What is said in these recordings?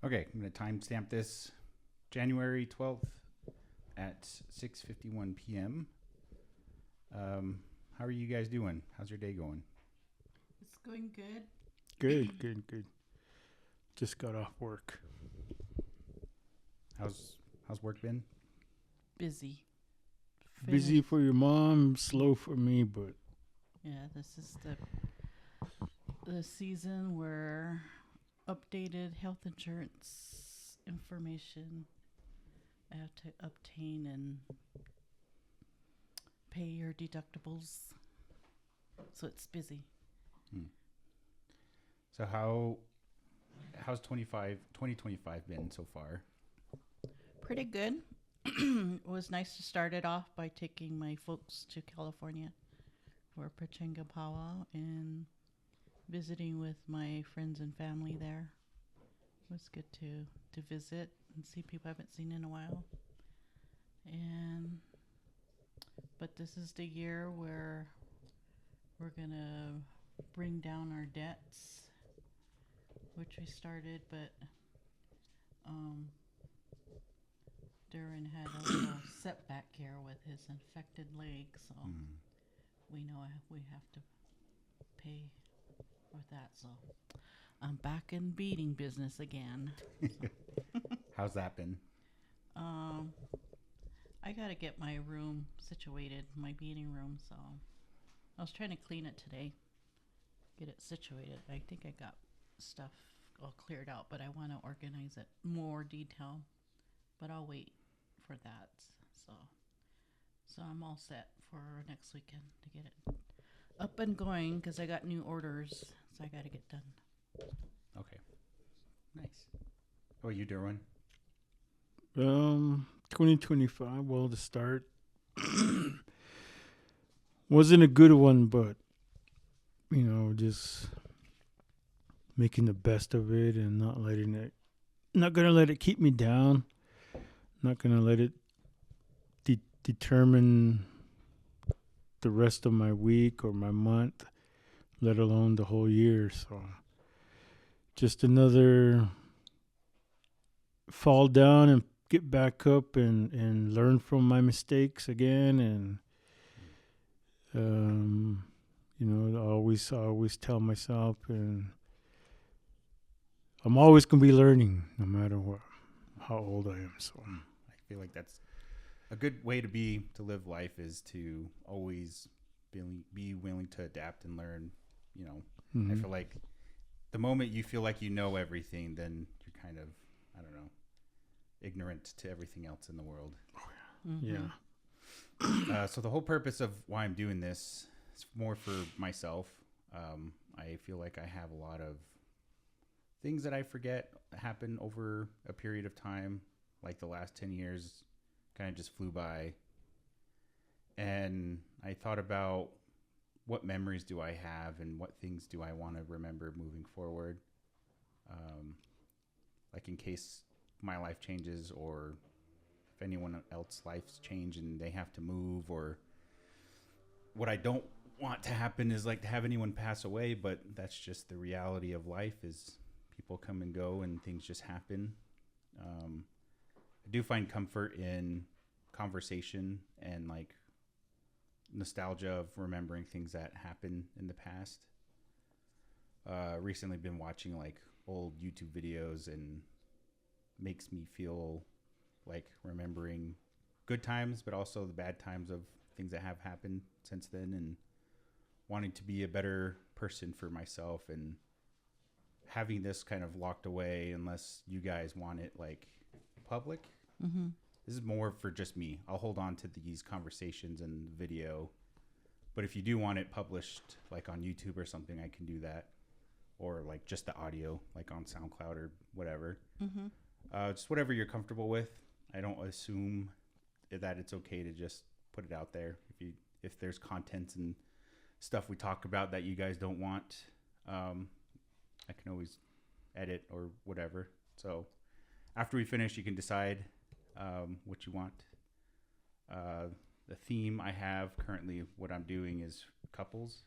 Okay, I'm going to timestamp this January 12th at 6:51 p.m. How are you guys doing? How's your day going? It's going good. Good. Just got off work. How's work been? Busy. Busy for your mom, slow for me, but Yeah, this is the season where updated health insurance information I have to obtain and pay your deductibles. So it's busy. So how's 2025 been so far? Pretty good. It was nice to start it off by taking my folks to California for Pachanga Powwow and visiting with my friends and family there. It was good to visit and see people I haven't seen in a while. But this is the year where we're gonna bring down our debts, which we started, but Derwin had a little setback here with his infected leg, so we know we have to pay with that. So I'm back in beading business again. How's that been? I gotta get my room situated, my beading room. So I was trying to clean it today, get it situated. I think I got stuff all cleared out, but I want to organize it more detail. But I'll wait for that. So I'm all set for next weekend to get it up and going because I got new orders, so I got to get done. Okay, nice. How about you, Derwin? 2025, well, the start wasn't a good one, but just making the best of it and not gonna let it keep me down. Not gonna let it determine the rest of my week or my month, let alone the whole year. So just another fall down and get back up and learn from my mistakes again. And I always tell myself, and I'm always gonna be learning no matter how old I am. So I feel like that's a good way to live life, is to always be willing to adapt and learn. I feel like the moment you feel like you know everything, then you're kind of, I don't know, ignorant to everything else in the world. Yeah. So the whole purpose of why I'm doing this is more for myself. I feel like I have a lot of things that I forget happen over a period of time. Like the last 10 years kind of just flew by. And I thought about what memories do I have and what things do I want to remember moving forward. Like in case my life changes, or if anyone else's lives change and they have to move, or what I don't want to happen is like to have anyone pass away, but that's just the reality of life, is people come and go and things just happen. I do find comfort in conversation and like nostalgia of remembering things that happened in the past. Recently been watching like old YouTube videos, and makes me feel like remembering good times, but also the bad times of things that have happened since then, and wanting to be a better person for myself, and having this kind of locked away unless you guys want it like public. This is more for just me. I'll hold on to these conversations and video, but if you do want it published like on YouTube or something, I can do that, or like just the audio like on SoundCloud or whatever. Just whatever you're comfortable with. I don't assume that it's okay to just put it out there. If there's content and stuff we talk about that you guys don't want, I can always edit or whatever. So after we finish, you can decide what you want. The theme I have currently, what I'm doing is couples.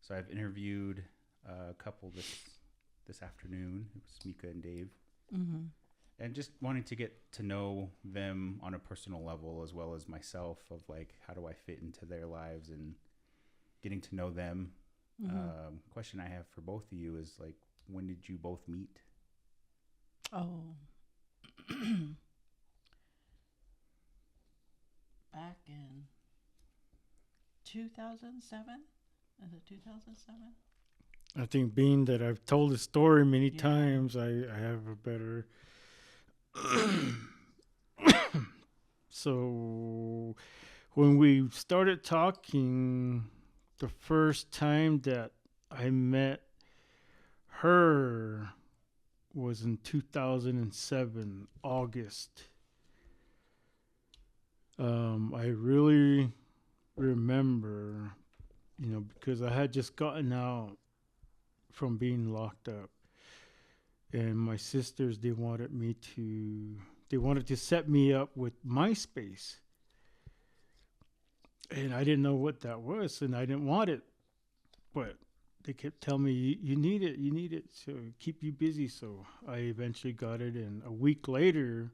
So I've interviewed a couple this afternoon. It was Mika and Dave. Mm-hmm. And just wanting to get to know them on a personal level as well as myself, of like, how do I fit into their lives and getting to know them. Mm-hmm. Question I have for both of you is like, when did you both meet? Oh, back in 2007. Is it 2007? I think being that I've told the story many Yeah. times, I have a better. So when we started talking, the first time that I met her was in 2007, August. I really remember, because I had just gotten out from being locked up, and my sisters they wanted to set me up with MySpace, and I didn't know what that was, and I didn't want it, but they kept telling me you need it to keep you busy. So I eventually got it, and a week later,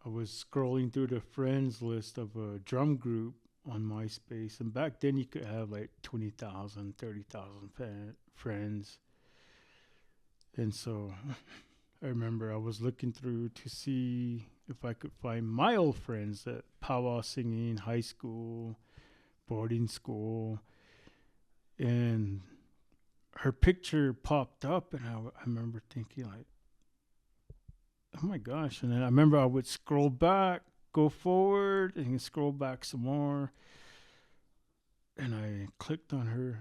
I was scrolling through the friends list of a drum group on MySpace, and back then you could have like 20,000, 30,000 friends. And so I remember I was looking through to see if I could find my old friends at powwow singing, high school, boarding school, and her picture popped up, and I remember thinking like, oh my gosh. And then I remember I would scroll back, go forward, and scroll back some more, and I clicked on her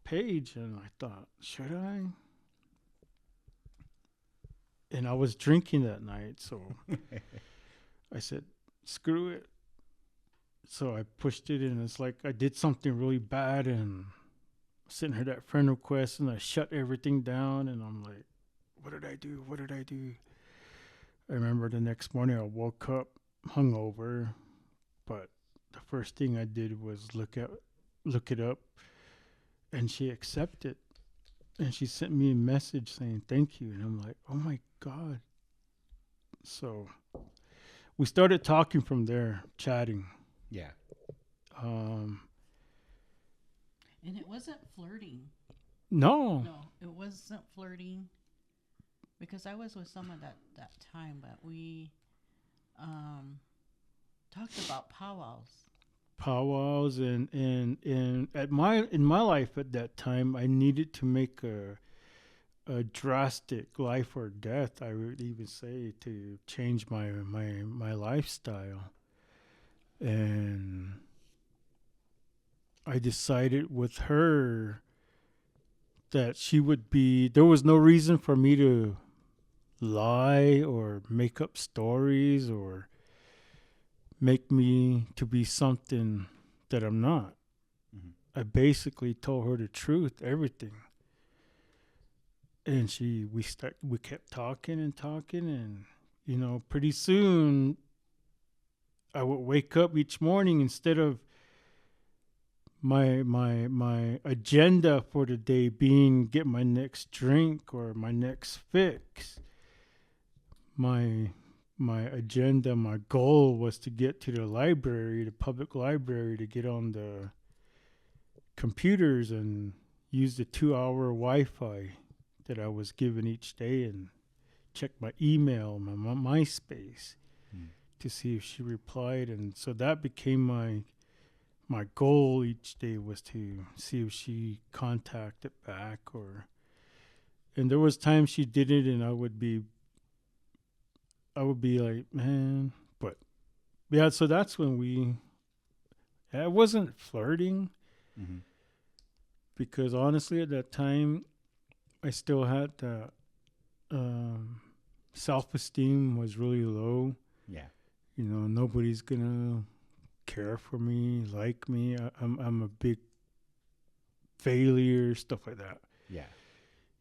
page, and I thought, should I? And I was drinking that night, so I said, screw it. So I pushed it, and it's like I did something really bad, and sent her that friend request, and I shut everything down, and I'm like, what did I do? What did I do? I remember the next morning I woke up hungover, but the first thing I did was look it up, and she accepted, and she sent me a message saying thank you, and I'm like, oh my god. So we started talking from there, chatting. Yeah. Um, And it wasn't flirting. no, No, it wasn't flirting because I was with someone that time, but we um, talked about powwows. powwows, and at my in my life at that time, I needed to make a drastic life or death, I would even say, to change my lifestyle. And I decided with her that there was no reason for me to lie or make up stories or make me to be something that I'm not. Mm-hmm. I basically told her the truth, everything. And we kept talking and talking, and pretty soon I would wake up each morning, instead of my agenda for the day being get my next drink or my next fix. My agenda, my goal was to get to the public library, to get on the computers and use the 2-hour Wi-Fi that I was given each day, and check my email, my MySpace, to see if she replied. And so that became my goal each day, was to see if she contacted back. And there was times she did it, and I would be like, man. But yeah, so that's when it wasn't flirting, Mm-hmm. because honestly at that time I still had that self-esteem was really low. Yeah. Nobody's gonna care for me, like me. I'm a big failure, stuff like that. Yeah.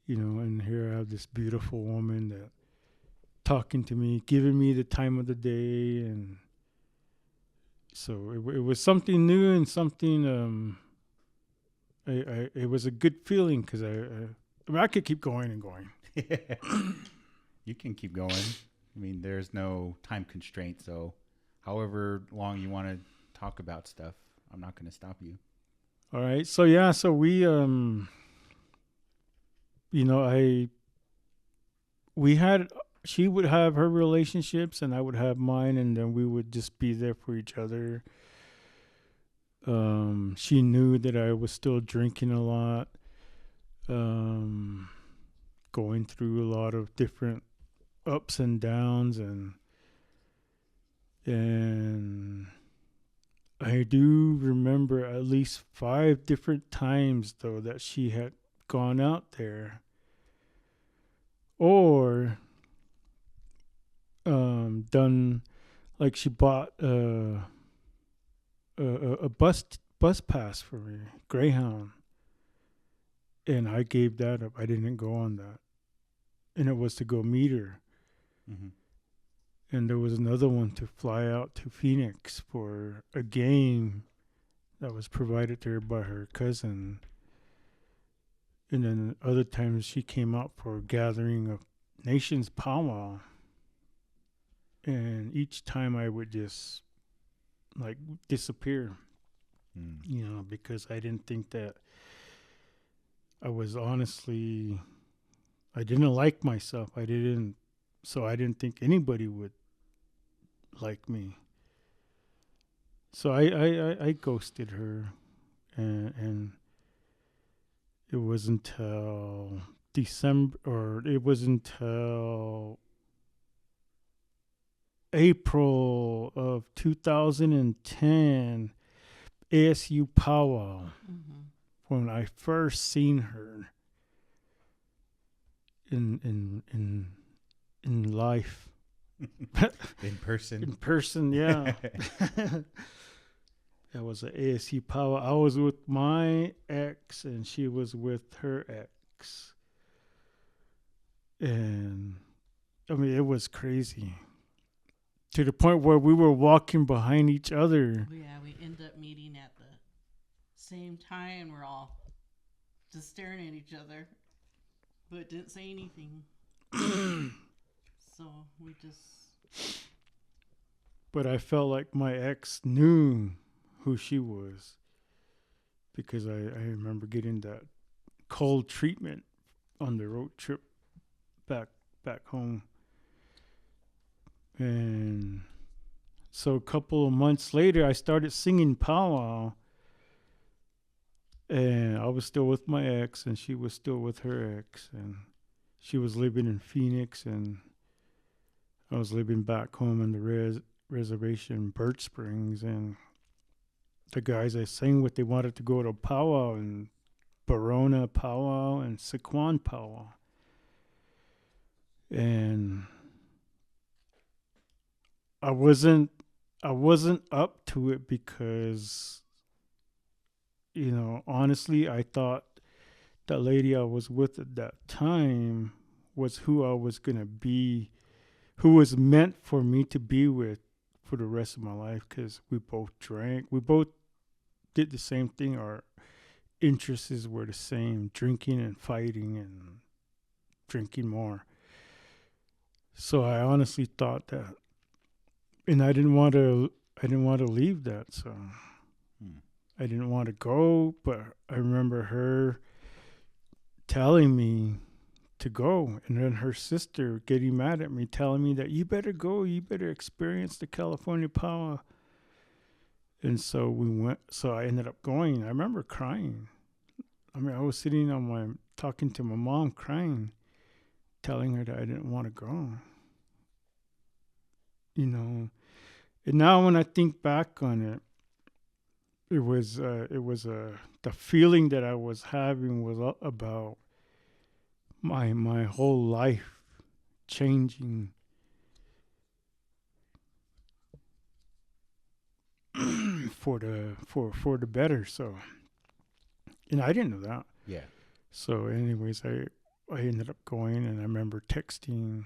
And here I have this beautiful woman that talking to me, giving me the time of the day, and so it was something new and something. It was a good feeling, because I mean, I could keep going and going. You can keep going. I mean, there's no time constraint, so however long you want to talk about stuff, I'm not going to stop you. All right. So yeah, so we we had, she would have her relationships and I would have mine, and then we would just be there for each other. She knew that I was still drinking a lot, going through a lot of different ups and downs, and I do remember at least 5 different times though that she had gone out there or done, like she bought a bus pass for me, Greyhound, and I gave that up. I didn't go on that, and it was to go meet her. Mm-hmm. And there was another one to fly out to Phoenix for a game that was provided to her by her cousin. And then other times she came out for a gathering of nations powwow. And each time I would just like disappear, because I didn't think that I was honestly, I didn't like myself. So I didn't think anybody would like me. So I ghosted her, and it was until December, or it was until April of 2010, ASU powwow, when I first seen her in life. In person. In person, yeah. That was an ASU powwow. I was with my ex, and she was with her ex. And, I mean, it was crazy. To the point where we were walking behind each other. Yeah, we ended up meeting at the same time, and we're all just staring at each other, but didn't say anything. So we just... But I felt like my ex knew who she was, because I remember getting that cold treatment on the road trip back home. And so a couple of months later, I started singing powwow, and I was still with my ex, and she was still with her ex, and she was living in Phoenix, and I was living back home in the reservation, Birch Springs, and the guys I sang with, they wanted to go to powwow, and Barona powwow and Sequan powwow. And I wasn't up to it because, honestly, I thought that lady I was with at that time was who I was going to be, who was meant for me to be with for the rest of my life, because we both drank. We both did the same thing. Our interests were the same, drinking and fighting and drinking more. So I honestly thought that, and I didn't want to leave that. So I didn't want to go, but I remember her telling me to go, and then her sister getting mad at me, telling me that you better go, you better experience the California powwow. And so we went. So I ended up going. I remember crying. I mean, I was sitting talking to my mom, crying, telling her that I didn't want to go. And now when I think back on it, it was the feeling that I was having was about my whole life changing for the better. So, and I didn't know that. Yeah. So, anyways, I ended up going, and I remember texting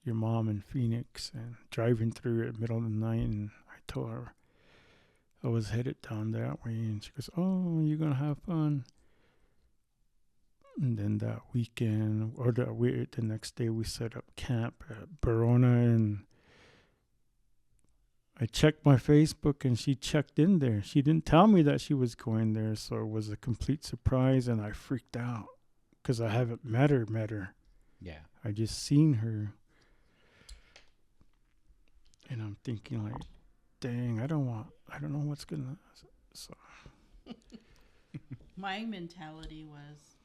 your mom in Phoenix and driving through at middle of the night, and I told her I was headed down that way, and she goes, "Oh, you're gonna have fun." And then that weekend, or the next day, we set up camp at Verona, and I checked my Facebook, and she checked in there. She didn't tell me that she was going there, so it was a complete surprise, and I freaked out because I haven't met her. Yeah. I just seen her, and I'm thinking like, dang, I don't know what's gonna. So My mentality was,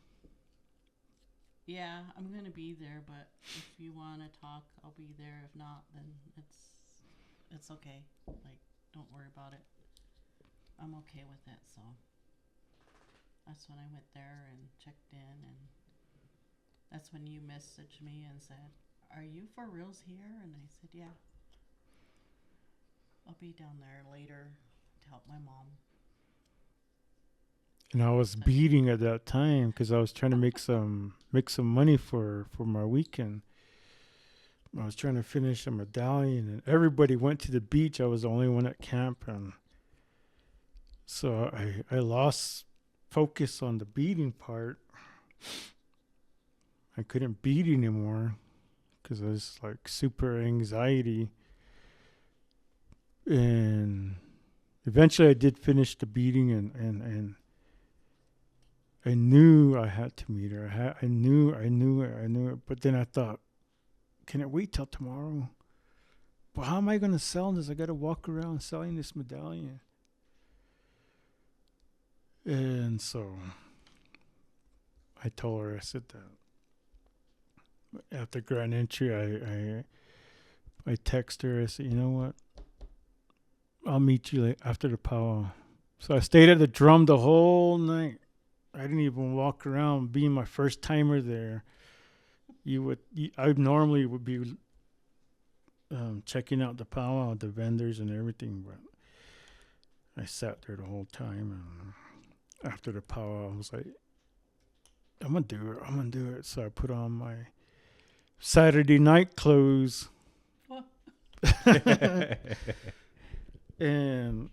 yeah, I'm gonna be there, but if you want to talk, I'll be there. If not, then it's okay. Like, don't worry about it. I'm okay with it. So that's when I went there and checked in, and that's when you messaged me and said, "Are you for reals here?" And I said, "Yeah. I'll be down there later to help my mom." and I was beating at that time because I was trying to make some money for my weekend. I was trying to finish a medallion, and everybody went to the beach. I was the only one at camp, and so I lost focus on the beating part. I couldn't beat anymore because I was like super anxiety, and eventually I did finish the beating, and I knew I had to meet her. I knew it. But then I thought, can it wait till tomorrow? But how am I going to sell this? I got to walk around selling this medallion. And so I told her, I said that after grand entry, I text her. I said, you know what? I'll meet you after the powwow. So I stayed at the drum the whole night. I didn't even walk around. Being my first timer there, I normally would be checking out the powwow, the vendors and everything, but I sat there the whole time. And after the powwow, I was like, I'm gonna do it. So I put on my Saturday night clothes. And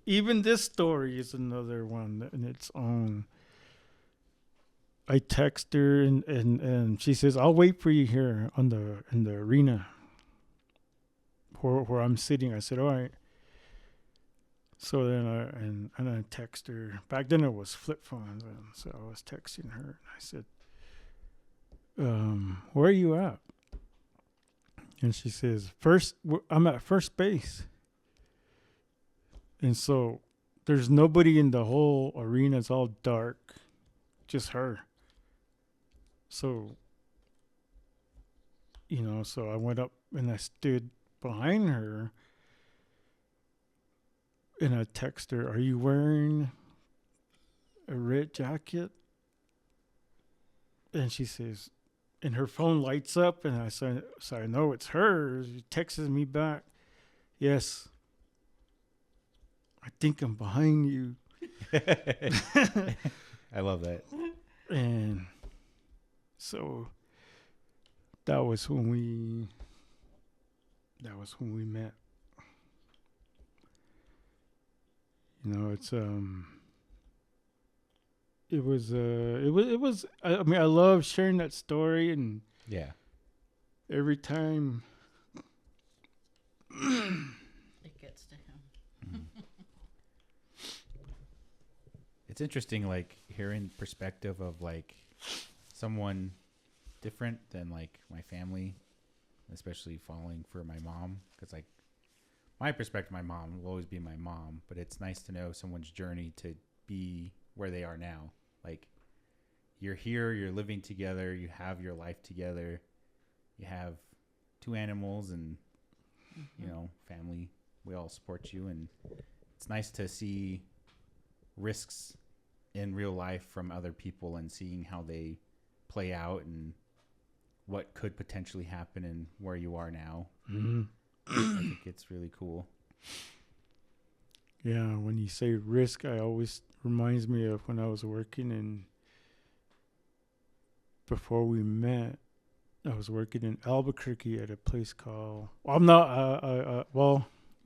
even this story is another one in its own. I text her, and she says, I'll wait for you here in the arena where I'm sitting. I said, all right. So then I text her. Back then it was flip phones, and so I was texting her, and I said, where are you at? And she says, I'm at first base. And so there's nobody in the whole arena. It's all dark, just her. So, so I went up and I stood behind her, and I text her, are you wearing a red jacket? And she says, and her phone lights up, and so I know it's her. She texts me back, yes, I think I'm behind you. I love that. And so that was when we met. It's it was I mean, I love sharing that story, and Yeah. every time It gets to him. It's interesting, like, hearing perspective of, like, someone different than, like, my family, especially falling for my mom. Because, like, my perspective, my mom will always be my mom. But it's nice to know someone's journey to be where they are now. Like, you're here, you're living together, you have your life together. You have 2 animals and, family. We all support you. And it's nice to see risks in real life from other people and seeing how they play out and what could potentially happen and where you are now. mm-hmm. I think it's really cool. Yeah, when you say risk, I always reminds me of when I was working in, before we met, I was working in Albuquerque at a place called, it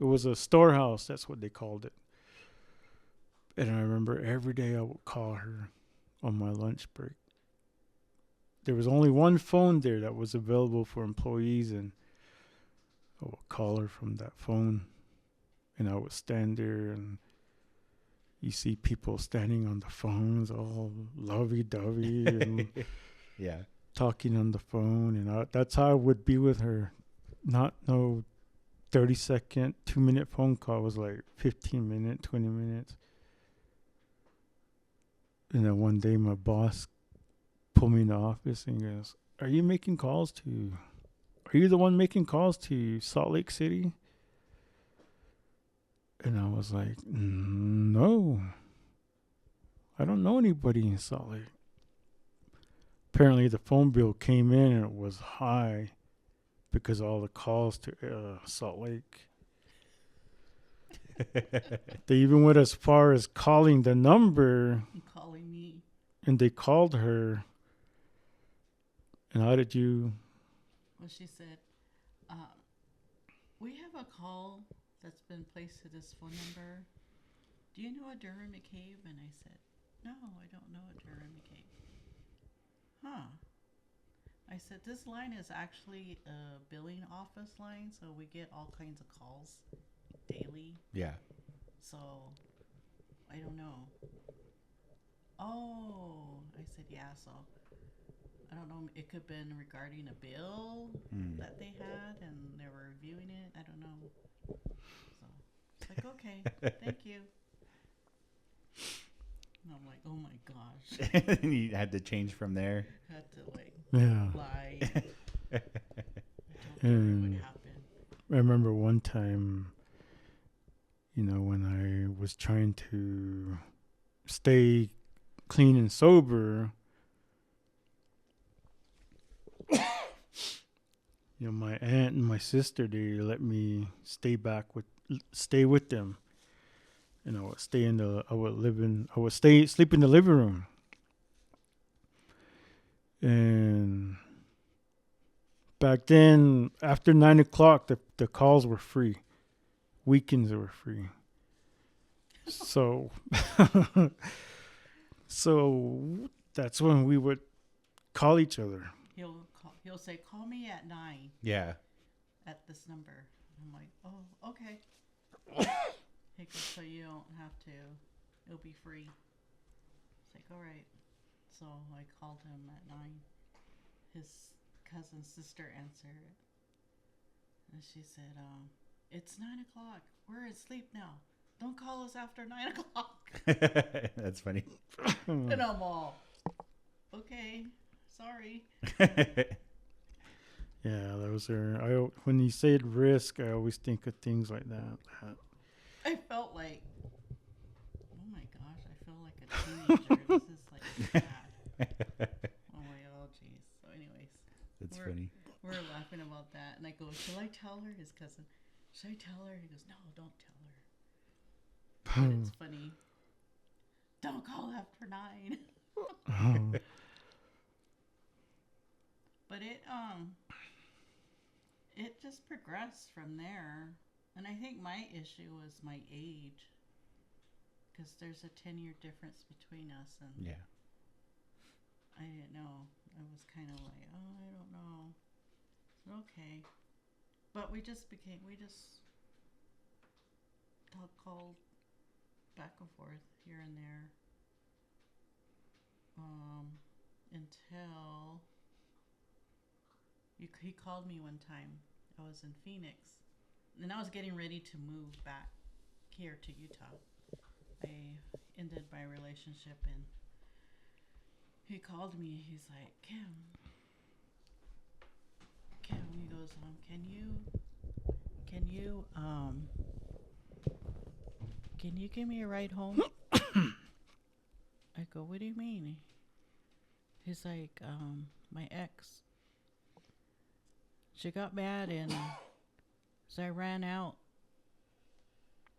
was a storehouse, that's what they called it. And I remember every day I would call her on my lunch break. there was only one phone there that was available for employees, and I would call her from that phone, and I would stand there, and you see people standing on the phones, all lovey-dovey and Yeah. talking on the phone, and that's how I would be with her. Not no 30-second, 2-minute phone call. It was like 15-minute, 20 minutes. And then one day my boss pulled me in the office and goes, are you the one making calls to Salt Lake City? And I was like, no, I don't know anybody in Salt Lake. Apparently the phone bill came in and it was high because of all the calls to Salt Lake. They even went as far as calling the number. Calling me. And they called her. And how did you? Well, she said, we have a call that's been placed to this phone number. Do you know a Derwin McCabe? And I said, no, I don't know a Derwin McCabe. Huh. I said, this line is actually a billing office line, so we get all kinds of calls daily. Yeah. So, I don't know. Oh, I said, yeah, so I don't know. It could have been regarding a bill that they had and they were reviewing it. I don't know. So, it's like, okay, thank you. And I'm like, oh my gosh. And you had to change from there. Had to like Yeah. lie. I don't And know what happened. I remember one time, when I was trying to stay clean and sober, my aunt and my sister, they let me stay with them. And I would sleep in the living room. And back then, after 9 o'clock, the calls were free. Weekends were free. So, so that's when we would call each other. He'll say, call me at 9. Yeah. At this number. I'm like, oh, okay. He goes, so you don't have to. It'll be free. It's like, all right. So I called him at 9. His cousin's sister answered. And she said, it's 9 o'clock. We're asleep now. Don't call us after 9 o'clock. That's funny. And I'm all, okay, sorry. Yeah, those are. When you said risk, I always think of things like that. I felt like, oh my gosh, I feel like a teenager. This is like bad. Oh my god, jeez. So anyways. That's funny. We're laughing about that. And I go, shall I tell her? His cousin, should I tell her? He goes, no, don't tell her. But it's funny. Don't call after 9. But it just progressed from there. And I think my issue was my age. Because there's a 10-year difference between us. And Yeah. I didn't know. I was kind of like, oh, I don't know. Okay. But we just called back and forth here and there. Until he called me one time. I was in Phoenix. And I was getting ready to move back here to Utah. I ended my relationship and he called me. He's like, Kim, he goes, can you give me a ride home? I go, what do you mean? He's like, my ex, she got mad and so I ran out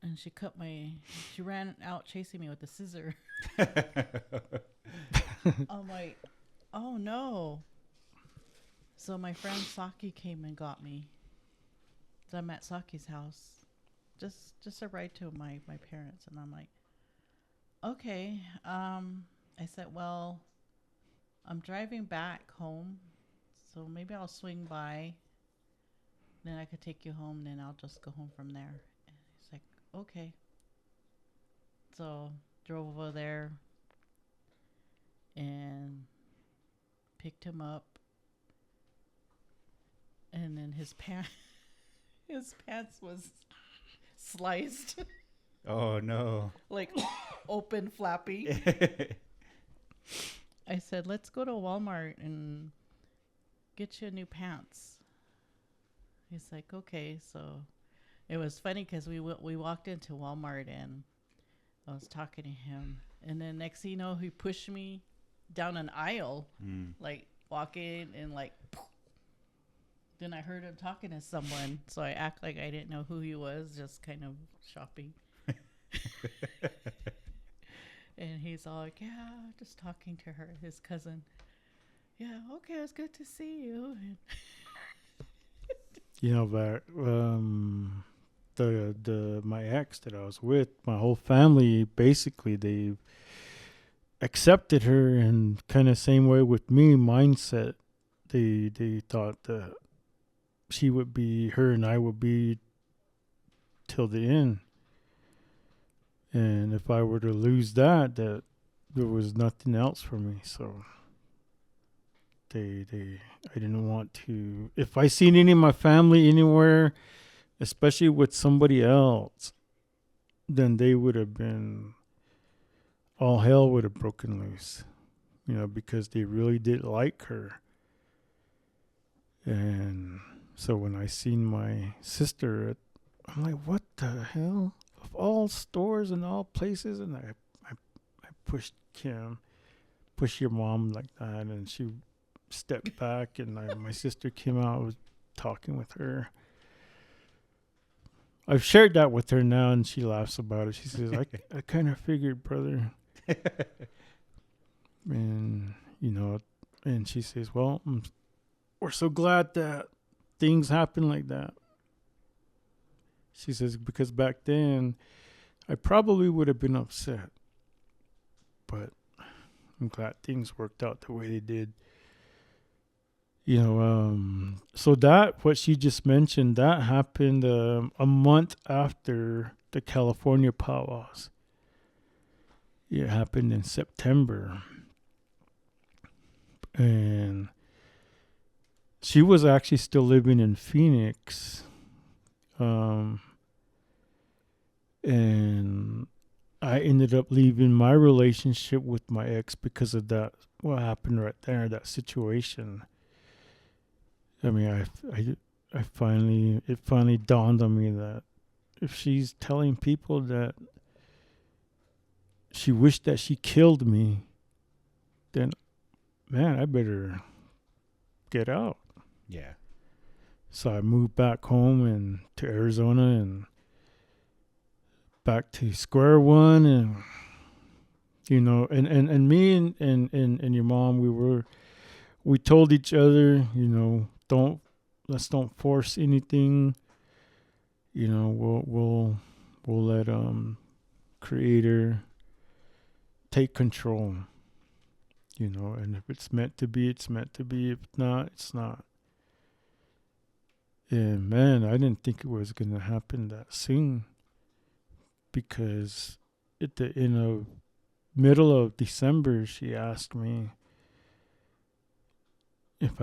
and she ran out chasing me with a scissor. I'm like, oh no. So my friend Saki came and got me. So I'm at Saki's house. Just a ride to my parents. And I'm like, okay. I said, well, I'm driving back home, so maybe I'll swing by. Then I could take you home. Then I'll just go home from there. And he's like, okay. So drove over there and picked him up. And then his pants was sliced, Oh no. like open, flappy. I said, let's go to Walmart and get you new pants. He's like, okay. So it was funny because we walked into Walmart and I was talking to him. And then next thing you know, he pushed me down an aisle, like walking and like. Then I heard him talking to someone. So I act like I didn't know who he was, just kind of shopping. And he's all like, yeah, just talking to her, his cousin. Yeah, okay, it's good to see you. You know, but my ex that I was with, my whole family, basically they accepted her, and kind of same way with me, mindset. They thought that her and I would be till the end. And if I were to lose that there was nothing else for me. So I didn't want to. If I seen any of my family anywhere, especially with somebody else, then they would have been, all hell would have broken loose, because they really did like her. And so when I seen my sister, I'm like, what the hell? Of all stores and all places, and I pushed Kim, push your mom like that, and she stepped back, and my sister came out, was talking with her. I've shared that with her now, and she laughs about it. She says, I kind of figured, brother. And, and she says, well, we're so glad that things happen like that. She says, because back then, I probably would have been upset. But I'm glad things worked out the way they did. So that, what she just mentioned, that happened a month after the California powwows. It happened in September. And she was actually still living in Phoenix. And I ended up leaving my relationship with my ex because of that, what happened right there, that situation. I mean, it finally dawned on me that if she's telling people that she wished that she killed me, then, man, I better get out. Yeah. So I moved back home and to Arizona and back to square one, and and me and your mom, we told each other, let's don't force anything. We'll let Creator take control. And if it's meant to be, it's meant to be. If not, it's not. And man, I didn't think it was gonna happen that soon. Because at the middle of December, she asked me if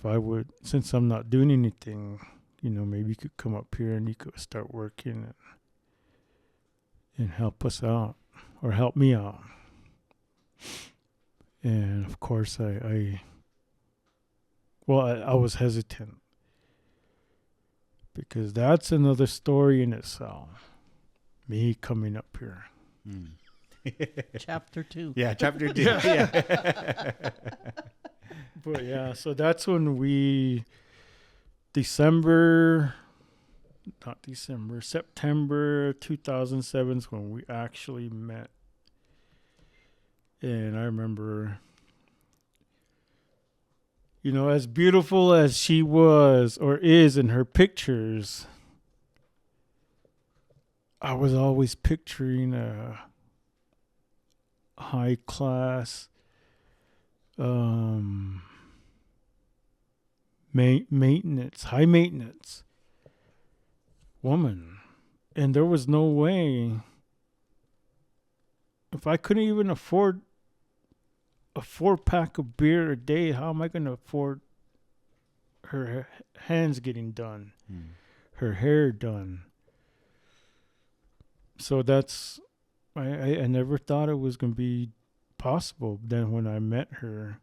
I would, since I'm not doing anything, maybe you could come up here and you could start working and help us out, or help me out. And of course, I was hesitant, because that's another story in itself. Me coming up here. Chapter 2. Yeah, chapter 2. Yeah. But yeah, so that's when September 2007 is when we actually met. And I remember, as beautiful as she was or is in her pictures, I was always picturing a high class, um, maintenance, high maintenance woman. And there was no way, if I couldn't even afford a 4-pack of beer a day, how am I going to afford her hands getting done, her hair done? So that's, I never thought it was going to be possible. Then when I met her,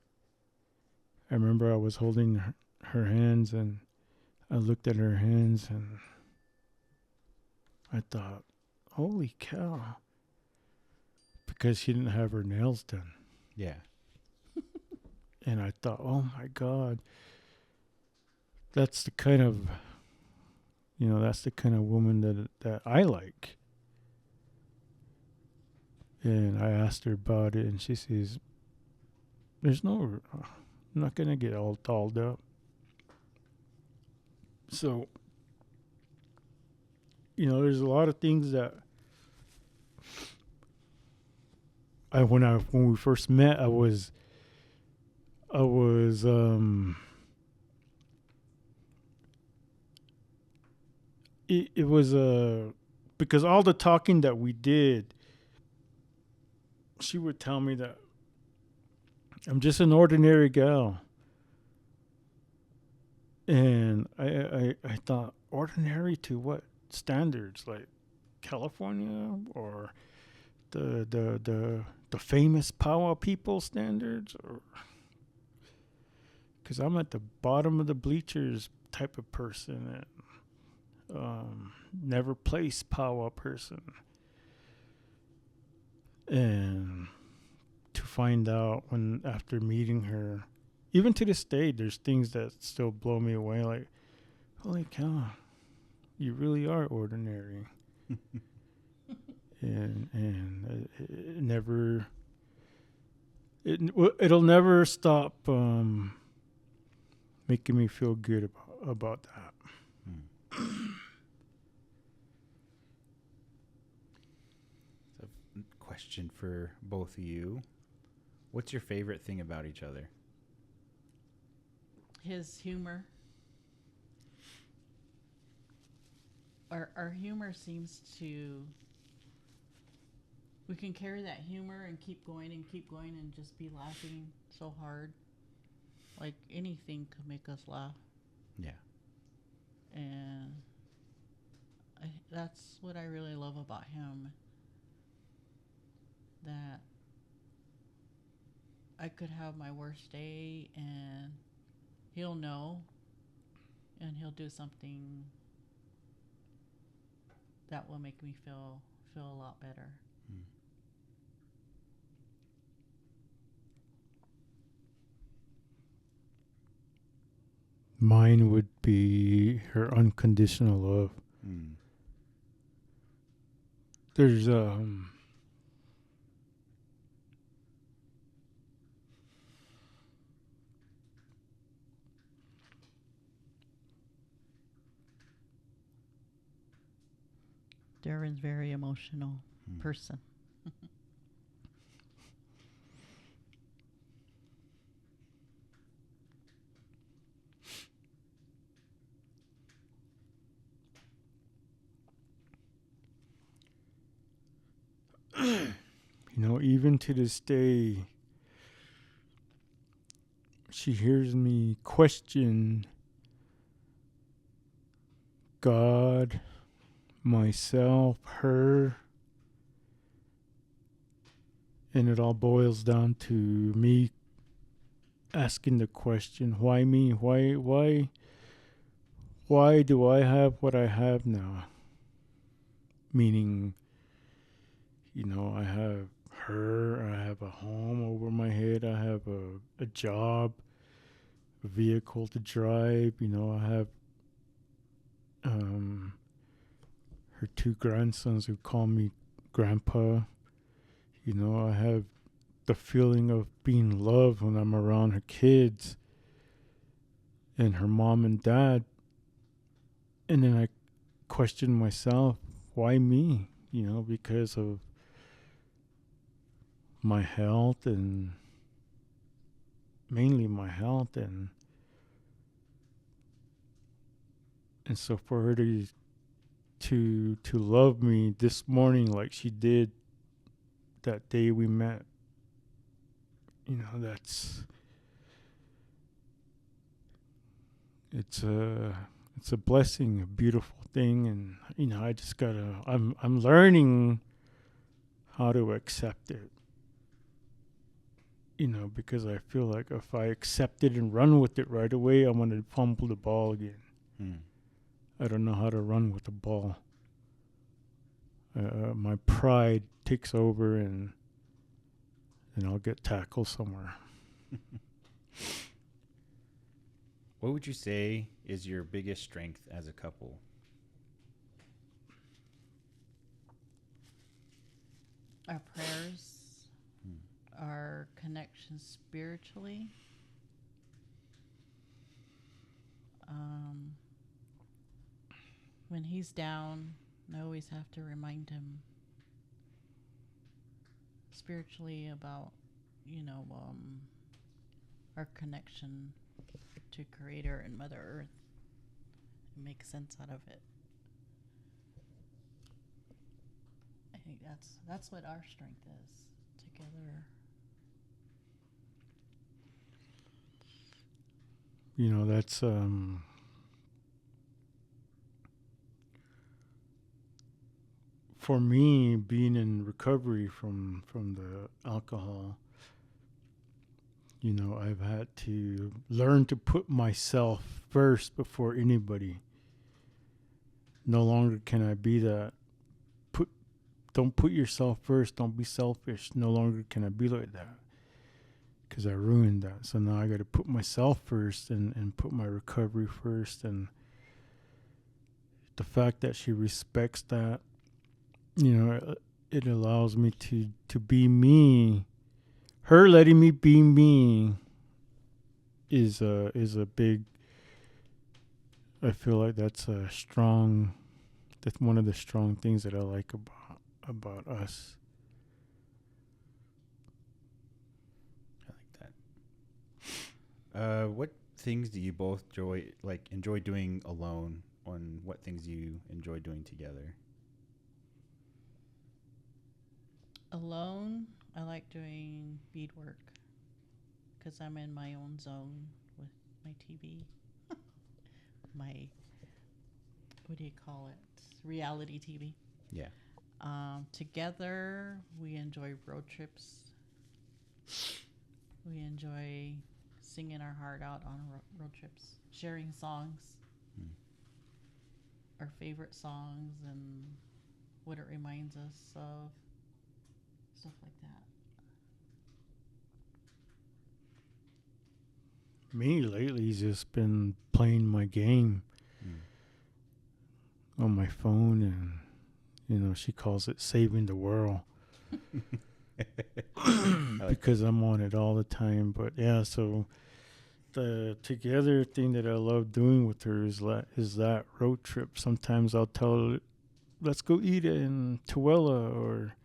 I remember I was holding her hands, and I looked at her hands, and I thought, holy cow. Because she didn't have her nails done. Yeah. And I thought, oh my God, that's the kind of, that's the kind of woman that I like. And I asked her about it, and she says, I'm not going to get all dolled up. So, there's a lot of things that when we first met, it was because all the talking that we did, she would tell me that I'm just an ordinary gal. And I thought, ordinary to what standards? Like California or the famous power people standards? Or because I'm at the bottom of the bleachers type of person, and never place power person. And to find out after meeting her, even to this day, there's things that still blow me away. Like, holy cow, you really are ordinary. and it'll never stop making me feel good about that. So, question for both of you: what's your favorite thing about each other? His humor. Our humor seems to, we can carry that humor and keep going and just be laughing so hard. Like anything could make us laugh. Yeah. And that's what I really love about him. That I could have my worst day and he'll know, and he'll do something that will make me feel a lot better. Mine would be her unconditional love. There's Derwin's very emotional person. even to this day, she hears me question God, myself, her, and it all boils down to me asking the question, why me? Why do I have what I have now? Meaning, I have her, I have a home over my head, I have a job, a vehicle to drive, I have her 2 grandsons who call me grandpa. I have the feeling of being loved when I'm around her kids and her mom and dad. And then I question myself, why me? Because of my health and mainly my health, and so for her to love me this morning like she did that day we met, that's it's a blessing, a beautiful thing. And I just gotta I'm learning how to accept it, because I feel like if I accept it and run with it right away, I'm gonna fumble the ball again. I don't know how to run with the ball. My pride takes over, and I'll get tackled somewhere. What would you say is your biggest strength as a couple? Our prayers, our connection spiritually. When he's down, I always have to remind him spiritually about, our connection to Creator and Mother Earth, and make sense out of it. I think that's what our strength is together. That's for me, being in recovery from the alcohol. I've had to learn to put myself first before anybody. No longer can I be that. Don't put yourself first. Don't be selfish. No longer can I be like that, because I ruined that. So now I got to put myself first and put my recovery first. And the fact that she respects that, it allows me to be me. Her letting me be me is a big. I feel like that's one of the strong things that I like about us. I like that. What things do you both enjoy doing alone? On what things you enjoy doing together? Alone, I like doing beadwork because I'm in my own zone with my TV. My, what do you call it? Reality TV. Yeah. Together, we enjoy road trips. We enjoy singing our heart out on road trips, sharing songs, our favorite songs, and what it reminds us of, stuff like that. Me lately has just been playing my game on my phone, and she calls it saving the world. Because I'm on it all the time. But yeah, so the together thing that I love doing with her is that road trip. Sometimes I'll tell her, let's go eat in Tooele or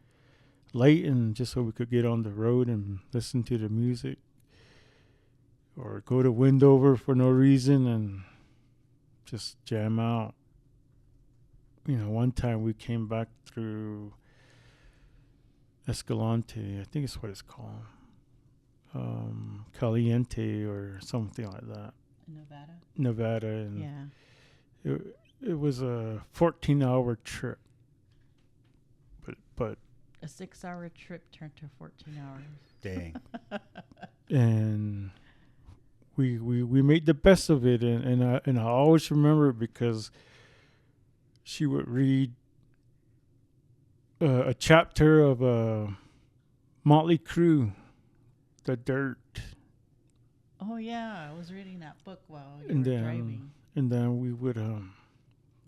Layton, just so we could get on the road and listen to the music, or go to Windover for no reason and just jam out. One time we came back through Escalante, I think it's what it's called, Caliente or something like that. Nevada, and yeah, it was a 14-hour trip, but a 6-hour trip turned to 14 hours. Dang. And we made the best of it, and I always remember it because she would read a chapter of Motley Crue, The Dirt. Oh yeah, I was reading that book while you And were then- driving. And then we would I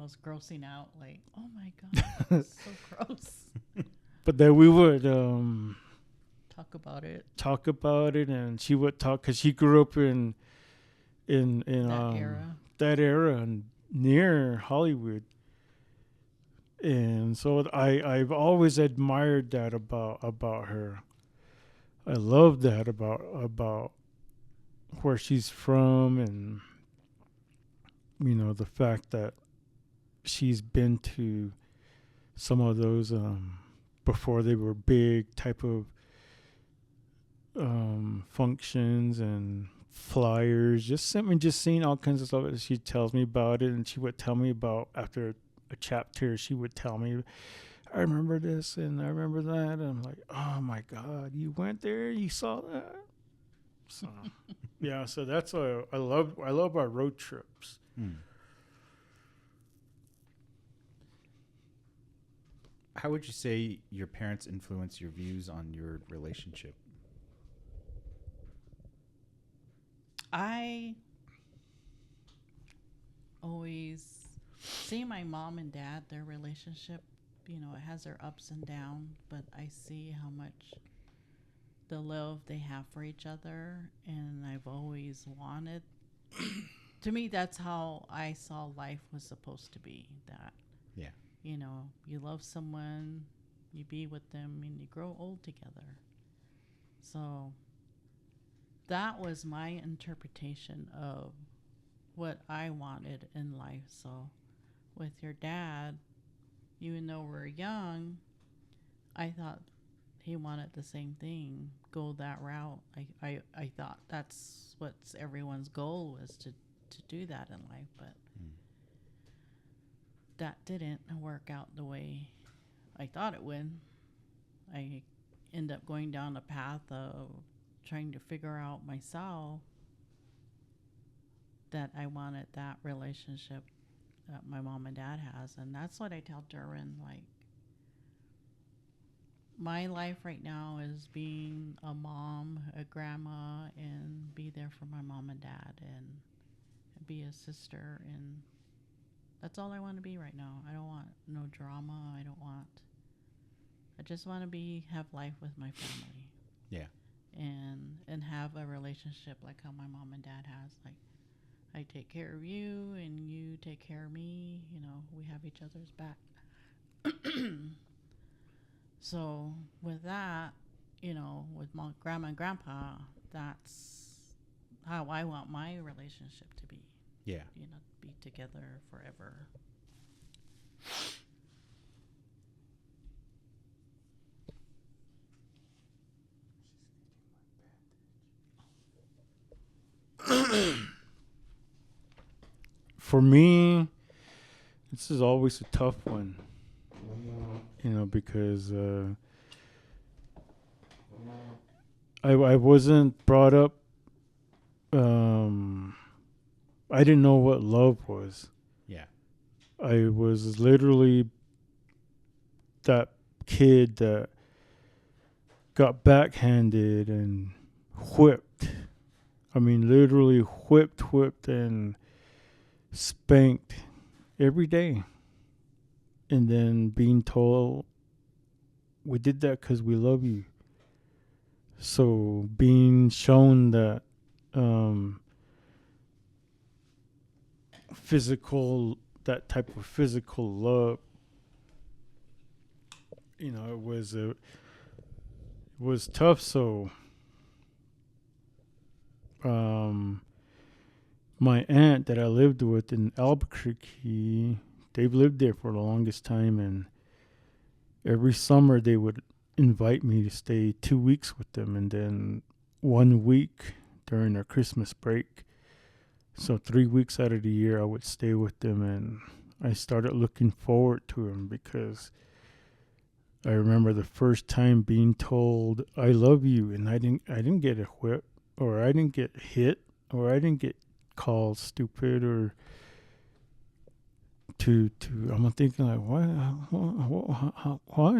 was grossing out, like, oh my god, that's so gross. but then we would Talk about it. talk about it, and she would talk because she grew up in That era. and near Hollywood. And so I've always admired that about her. I love that about where she's from, and the fact that she's been to some of those before they were big type of functions and flyers, just seeing all kinds of stuff. She tells me about it, and she would tell me about, after a chapter, she would tell me, I remember this and I remember that, and I'm like, oh my God, you went there, you saw that. So yeah, so that's I love our road trips. How would you say your parents influence your views on your relationship? I always see my mom and dad, their relationship, it has their ups and downs, but I see how much the love they have for each other, and I've always wanted to me, that's how I saw life was supposed to be. That, Yeah. You love someone, you be with them, and you grow old together. So that was my interpretation of what I wanted in life. So with your dad, even though we're young, I thought he wanted the same thing, go that route. I thought that's what's everyone's goal, was to do that in life, but that didn't work out the way I thought it would. I end up going down a path of trying to figure out myself that I wanted that relationship that my mom and dad has. And that's what I tell Derwin, like, my life right now is being a mom, a grandma, and be there for my mom and dad, and be a sister, and that's all I want to be right now. I don't want no drama. I just want to have life with my family. Yeah. And have a relationship like how my mom and dad has. Like, I take care of you and you take care of me. We have each other's back. So with that, with my grandma and grandpa, that's how I want my relationship to be. Yeah. Be together forever. For me, this is always a tough one, because I wasn't brought up. I didn't know what love was. Yeah. I was literally that kid that got backhanded and whipped. I mean, literally whipped and spanked every day. And then being told, we did that because we love you. So being shown that that type of physical love, it was tough. So my aunt that I lived with in Albuquerque, they've lived there for the longest time, and every summer they would invite me to stay 2 weeks with them, and then 1 week during their Christmas break. So 3 weeks out of the year I would stay with them, and I started looking forward to them, because I remember the first time being told I love you, and I didn't get a whip, or I didn't get hit, or I didn't get called stupid, or I'm thinking like, why,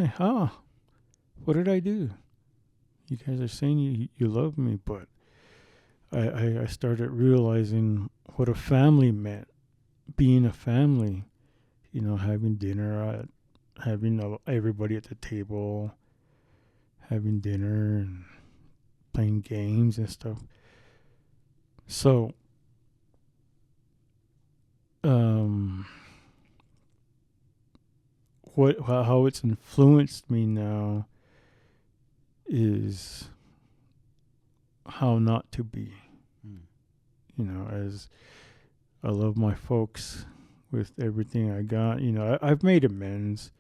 how, what did I do? You guys are saying you love me, but I started realizing what a family meant, being a family, having dinner, having everybody at the table, having dinner and playing games and stuff. So, how it's influenced me now is how not to be. as I love my folks with everything I got. I've made amends.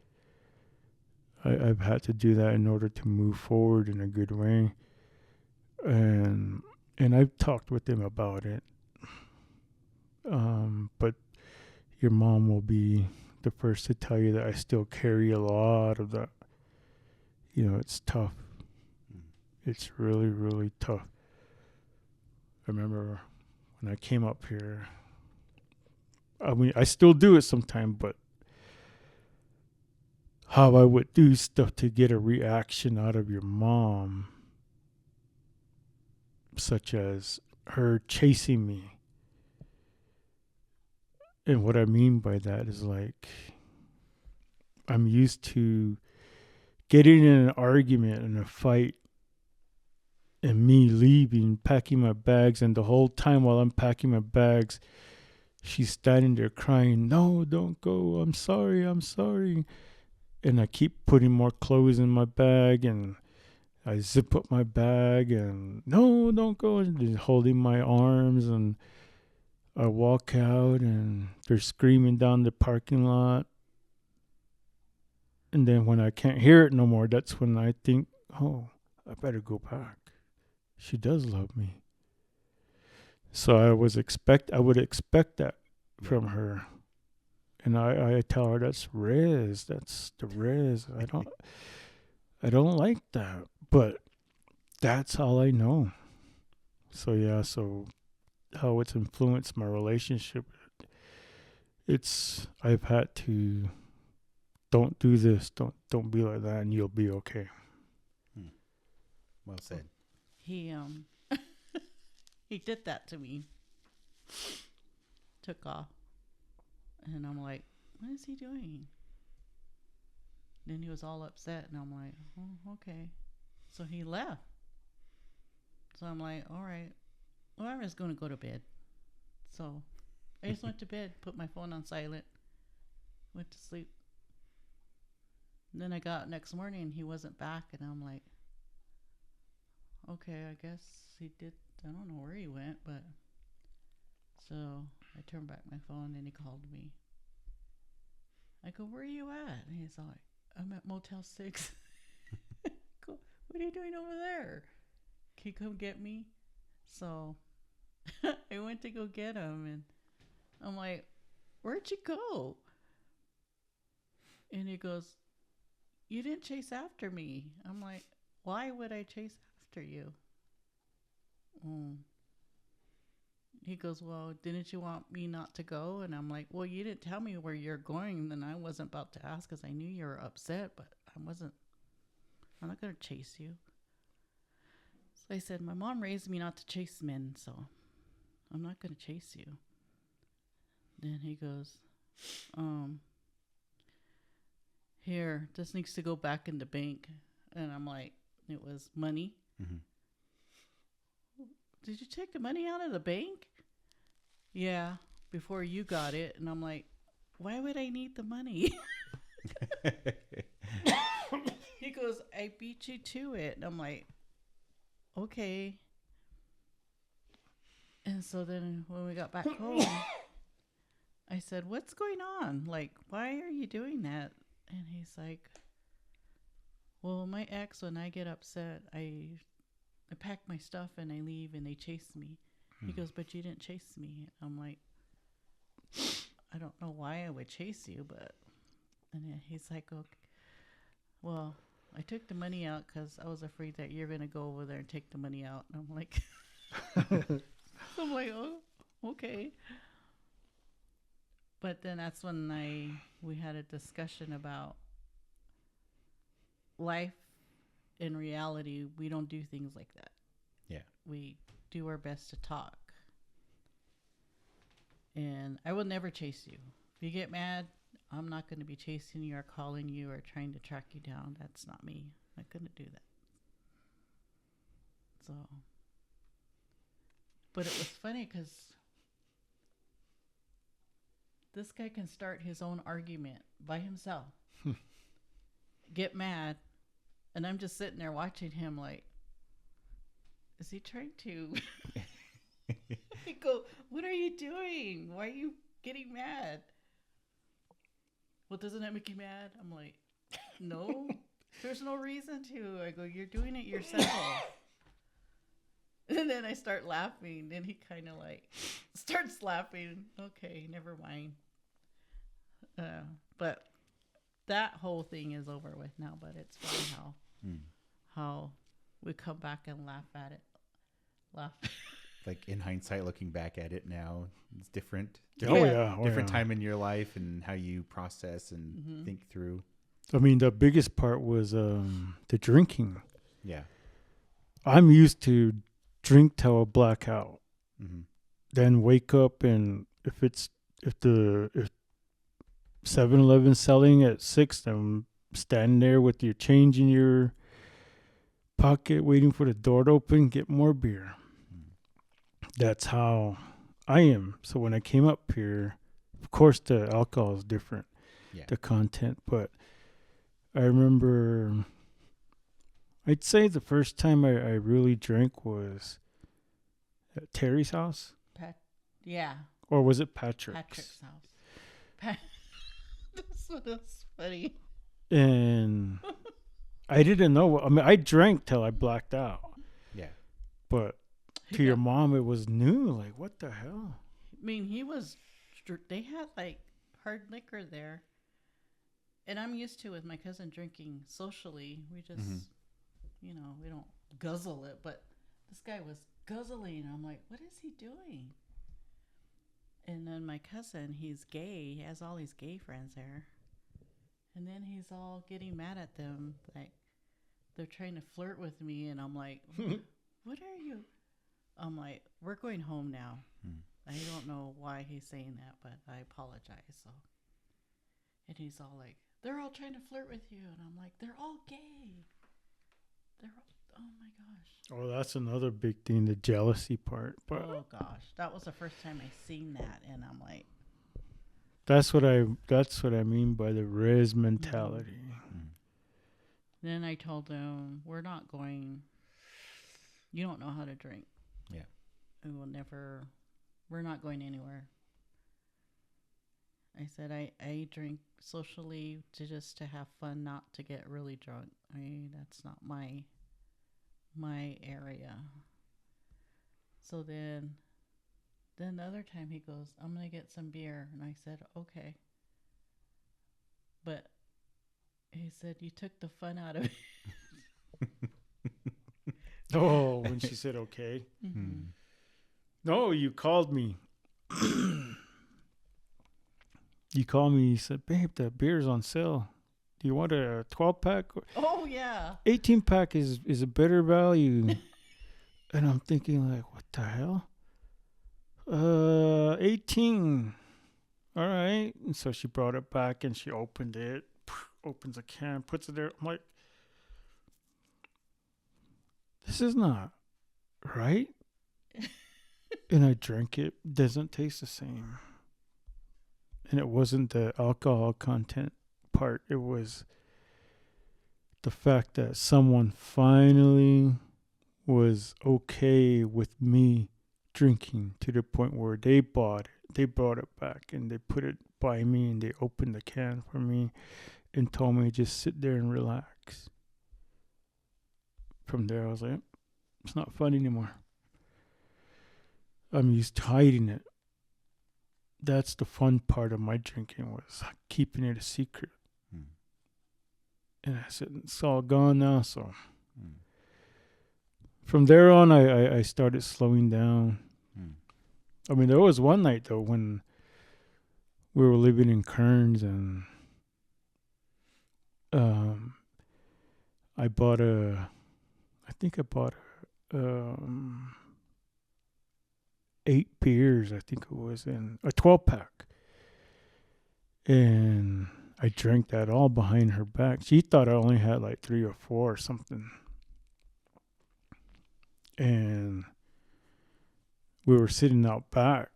I've had to do that in order to move forward in a good way. And I've talked with them about it. But your mom will be the first to tell you that I still carry a lot of that. It's tough. It's really, really tough. I remember when I came up here, I mean, I still do it sometimes, but how I would do stuff to get a reaction out of your mom, such as her chasing me. And what I mean by that is, like, I'm used to getting in an argument and a fight and me leaving, packing my bags, and the whole time while I'm packing my bags, she's standing there crying, "No, don't go. I'm sorry. I'm sorry." And I keep putting more clothes in my bag, and I zip up my bag, and "No, don't go," and they're holding my arms, and I walk out, and they're screaming down the parking lot. And then when I can't hear it no more, that's when I think, oh, I better go back. She does love me. So I would expect that from her. And I tell her that's res. That's the res. I don't like that. But that's all I know. So yeah, how it's influenced my relationship. I've had to, don't do this, don't be like that, and you'll be okay. Well said. He he did that to me. Took off. And I'm like, what is he doing? Then he was all upset, and I'm like, oh, okay. So he left. So I'm like, all right. Well, I was going to go to bed. So I just went to bed, put my phone on silent, went to sleep. And then I got next morning, and he wasn't back, and I'm like, okay, I guess he did. I don't know where he went, but so I turned back my phone, and he called me. I go, where are you at? And he's like, I'm at Motel 6. Go, what are you doing over there? Can you come get me? So I went to go get him, and I'm like, where'd you go? And he goes, you didn't chase after me. I'm like, why would I chase after you? He goes, well, didn't you want me not to go? And I'm like, well, you didn't tell me where you're going. Then I wasn't about to ask because I knew you were upset, but I'm not going to chase you. So I said, my mom raised me not to chase men, so I'm not going to chase you. Then he goes, here, this needs to go back in the bank. And I'm like, it was money. Mm-hmm. Did you take the money out of the bank? Yeah, before you got it. And I'm like, why would I need the money? He goes, I beat you to it. And I'm like, okay. And so then when we got back home, I said, what's going on? Like, why are you doing that? And he's like, well, my ex, when I get upset, I pack my stuff and I leave and they chase me. He goes, but you didn't chase me. I'm like, I don't know why I would chase you, but... And then he's like, okay, well, I took the money out because I was afraid that you're going to go over there and take the money out. And I'm like, oh, okay. But then that's when we had a discussion about life. In reality, we don't do things like that. Yeah. We do our best to talk. And I will never chase you. If you get mad, I'm not going to be chasing you or calling you or trying to track you down. That's not me. I'm not going to do that. So, but it was funny because this guy can start his own argument by himself. Get mad. And I'm just sitting there watching him like, is he trying to... what are you doing? Why are you getting mad? Well, doesn't that make you mad? I'm like, no, there's no reason to. I go, you're doing it yourself. And then I start laughing. Then he kind of like starts laughing. Okay, never mind. But that whole thing is over with now. But it's funny how we come back and laugh at it. Laugh. Like in hindsight, looking back at it now, it's different. Different Time in your life and how you process and think through. I mean, the biggest part was the drinking. Yeah. I'm used to drink till I black out, then wake up, and if 7-Eleven's selling at 6, then stand there with your change in your pocket, waiting for the door to open, get more beer. That's how I am. So when I came up here, of course the alcohol is different, the content, but I remember, I'd say the first time I really drank was at Terry's house. Yeah. Or was it Patrick's? Patrick's house. This one is funny. And I didn't know. I mean, I drank till I blacked out. Yeah. But to your mom, it was new. Like, what the hell? I mean, they had like hard liquor there. And I'm used to with my cousin drinking socially. We just, we don't guzzle it. But this guy was guzzling. I'm like, what is he doing? And then my cousin, he's gay. He has all these gay friends there. And then he's all getting mad at them. Like, they're trying to flirt with me. And I'm like, what are you? I'm like, we're going home now. I don't know why he's saying that, but I apologize. So, and he's all like, they're all trying to flirt with you. And I'm like, they're all gay. Oh my gosh. Oh, that's another big thing, the jealousy part. But oh gosh, that was the first time I seen that, and I'm like, that's what I mean by the res mentality. Then I told him, we're not going. You don't know how to drink. Yeah. We're not going anywhere. I said, I drink socially to have fun, not to get really drunk. That's not my area. So then the other time he goes, I'm going to get some beer. And I said, okay. But he said, you took the fun out of it. Oh, when she said okay. No, you called me. You called me. You said, babe, that beer's on sale. Do you want a 12-pack? Oh, yeah. 18-pack is a better value. And I'm thinking, like, what the hell? 18. All right. And so she brought it back and she opened it. Opens a can, puts it there. I'm like, this is not right. And I drank it. Doesn't taste the same. And it wasn't the alcohol content part. It was the fact that someone finally was okay with me drinking to the point where they brought it back and they put it by me and they opened the can for me and told me to just sit there and relax. From there, I was like, it's not fun anymore. I'm used to hiding it. That's the fun part of my drinking, was keeping it a secret. And I said, it's all gone now. So from there on, I started slowing down. I mean, there was one night, though, when we were living in Kearns and I bought 8 beers, I think it was, in a 12-pack. And I drank that all behind her back. She thought I only had like 3 or 4 or something. And we were sitting out back.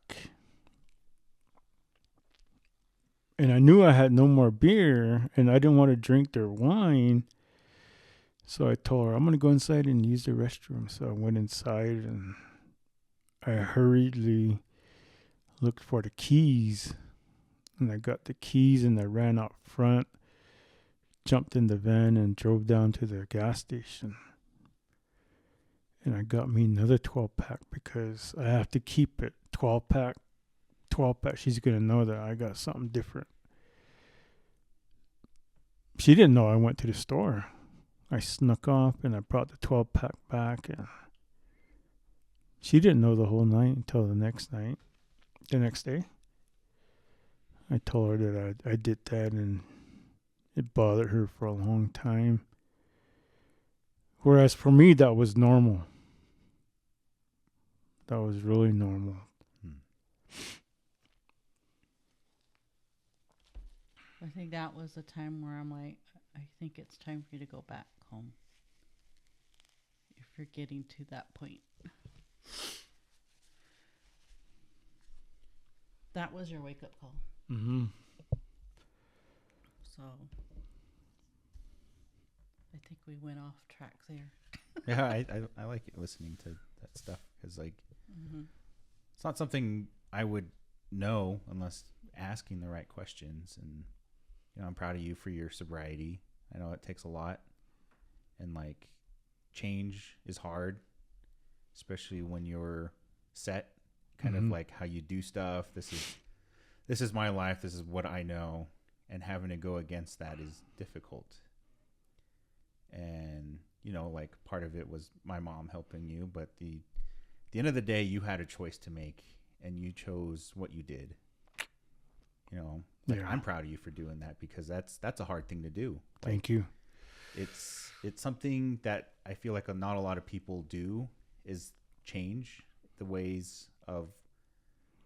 And I knew I had no more beer, and I didn't want to drink their wine. So I told her, I'm going to go inside and use the restroom. So I went inside, and I hurriedly looked for the keys, and I got the keys, and I ran out front, jumped in the van, and drove down to the gas station. And I got me another 12-pack because I have to keep it. 12-pack. She's going to know that I got something different. She didn't know I went to the store. I snuck off and I brought the 12-pack back. And she didn't know the whole night until the next day. I told her that I did that, and it bothered her for a long time. Whereas for me, that was normal. That was really normal. I think that was the time where I'm like, I think it's time for you to go back home. If you're getting to that point. That was your wake-up call. Mm-hmm. So, I think we went off track there. Yeah, I like listening to that stuff because, like, it's not something I would know unless asking the right questions. And, you know, I'm proud of you for your sobriety. I know it takes a lot. And, like, change is hard, especially when you're set, kind of like how you do stuff. This is my life. This is what I know. And having to go against that is difficult. And, you know, like, part of it was my mom helping you, but the end of the day, you had a choice to make, and you chose what you did. You know, like, Yeah. I'm proud of you for doing that, because that's a hard thing to do. Thank you. It's something that I feel like not a lot of people do, is change the ways of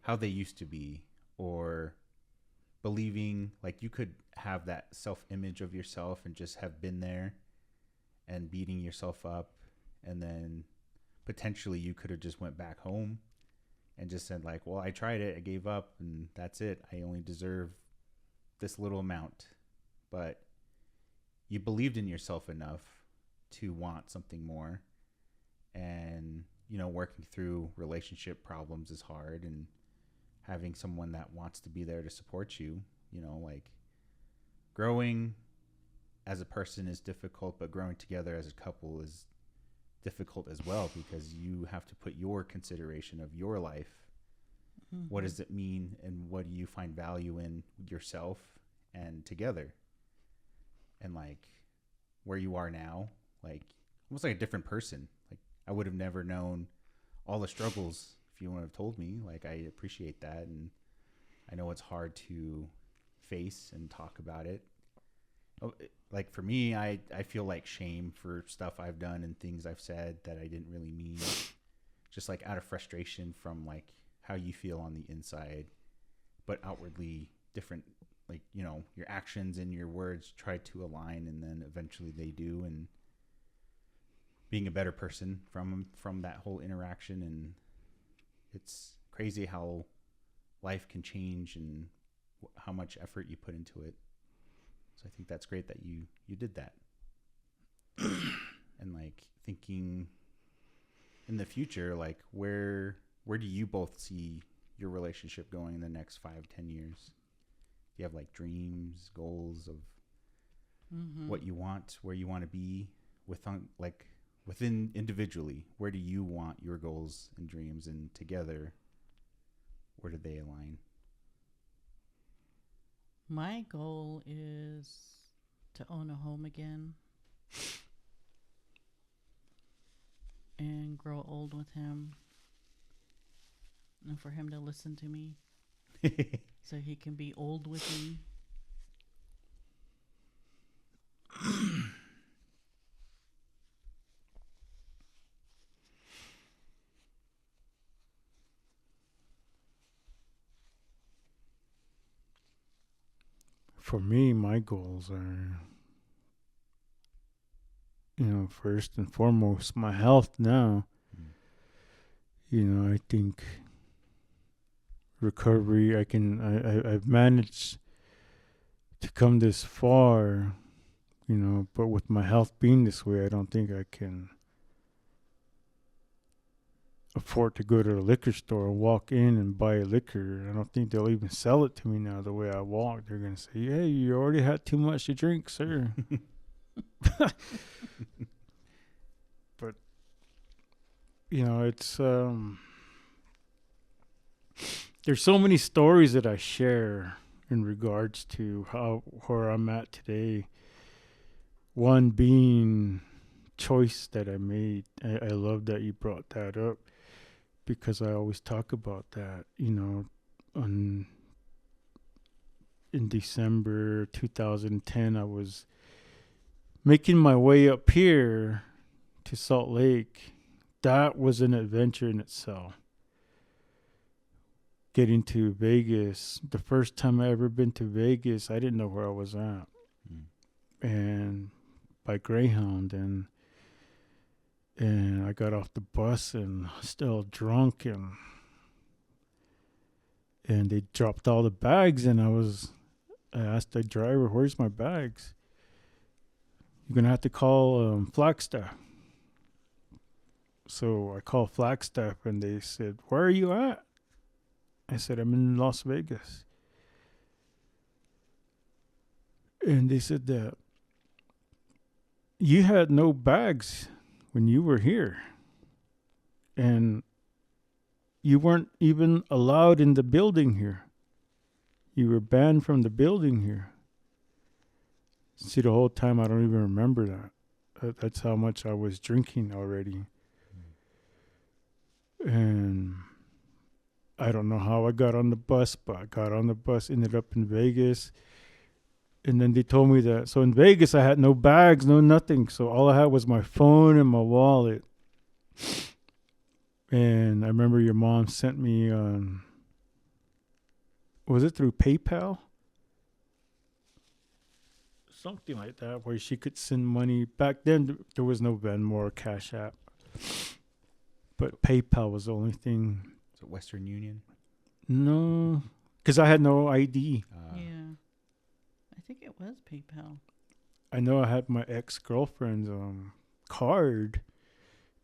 how they used to be, or believing like you could have that self-image of yourself and just have been there and beating yourself up, and then potentially you could have just went back home and just said, like, well, I tried it, I gave up, and that's it. I only deserve this little amount. But you believed in yourself enough to want something more. And, you know, working through relationship problems is hard, and having someone that wants to be there to support you, you know, like, growing as a person is difficult, but growing together as a couple is difficult as well, because you have to put your consideration of your life. What does it mean, and what do you find value in yourself and together? And, like, where you are now, like, almost like a different person. Like, I would have never known all the struggles if you wouldn't have told me. Like, I appreciate that, and I know it's hard to face and talk about it. Like, for me, I feel like shame for stuff I've done and things I've said that I didn't really mean, just like out of frustration from, like, how you feel on the inside, but outwardly different. Like, you know, your actions and your words try to align, and then eventually they do. And being a better person from that whole interaction. And it's crazy how life can change and how much effort you put into it. So I think that's great that you did that. And, like, thinking in the future, like, where do you both see your relationship going in the next 5-10 years? Do you have, like, dreams, goals of what you want, where you want to be within individually? Where do you want your goals and dreams, and together, where do they align? My goal is to own a home again and grow old with him, and for him to listen to me so he can be old with me. For me, my goals are, you know, first and foremost, my health now. You know, I think recovery, I've managed to come this far, you know, but with my health being this way, I don't think I can afford to go to the liquor store and walk in and buy a liquor. I don't think they'll even sell it to me now the way I walk. They're going to say, hey, you already had too much to drink, sir. But, it's, there's so many stories that I share in regards to where I'm at today. One being choice that I made. I love that you brought that up, because I always talk about that, in December 2010, I was making my way up here to Salt Lake. That was an adventure in itself. Getting to Vegas, the first time I ever been to Vegas, I didn't know where I was at. And by Greyhound, and I got off the bus and still drunk, and they dropped all the bags, and I asked the driver, where's my bags? You're going to have to call Flagstaff. So I called Flagstaff, and they said, where are you at? I said, I'm in Las Vegas. And they said that you had no bags when you were here, and you weren't even allowed in the building here. You were banned from the building here. See, the whole time I don't even remember that. That's how much I was drinking already. And I don't know how I got on the bus, but I got on the bus, ended up in Vegas. And then they told me that. So in Vegas, I had no bags, no nothing. So all I had was my phone and my wallet. And I remember your mom sent me was it through PayPal? Something like that, where she could send money. Back then, there was no Venmo or Cash App. But PayPal was the only thing. So Western Union? No, because I had no ID. Yeah. I think it was PayPal. I know I had my ex-girlfriend's card.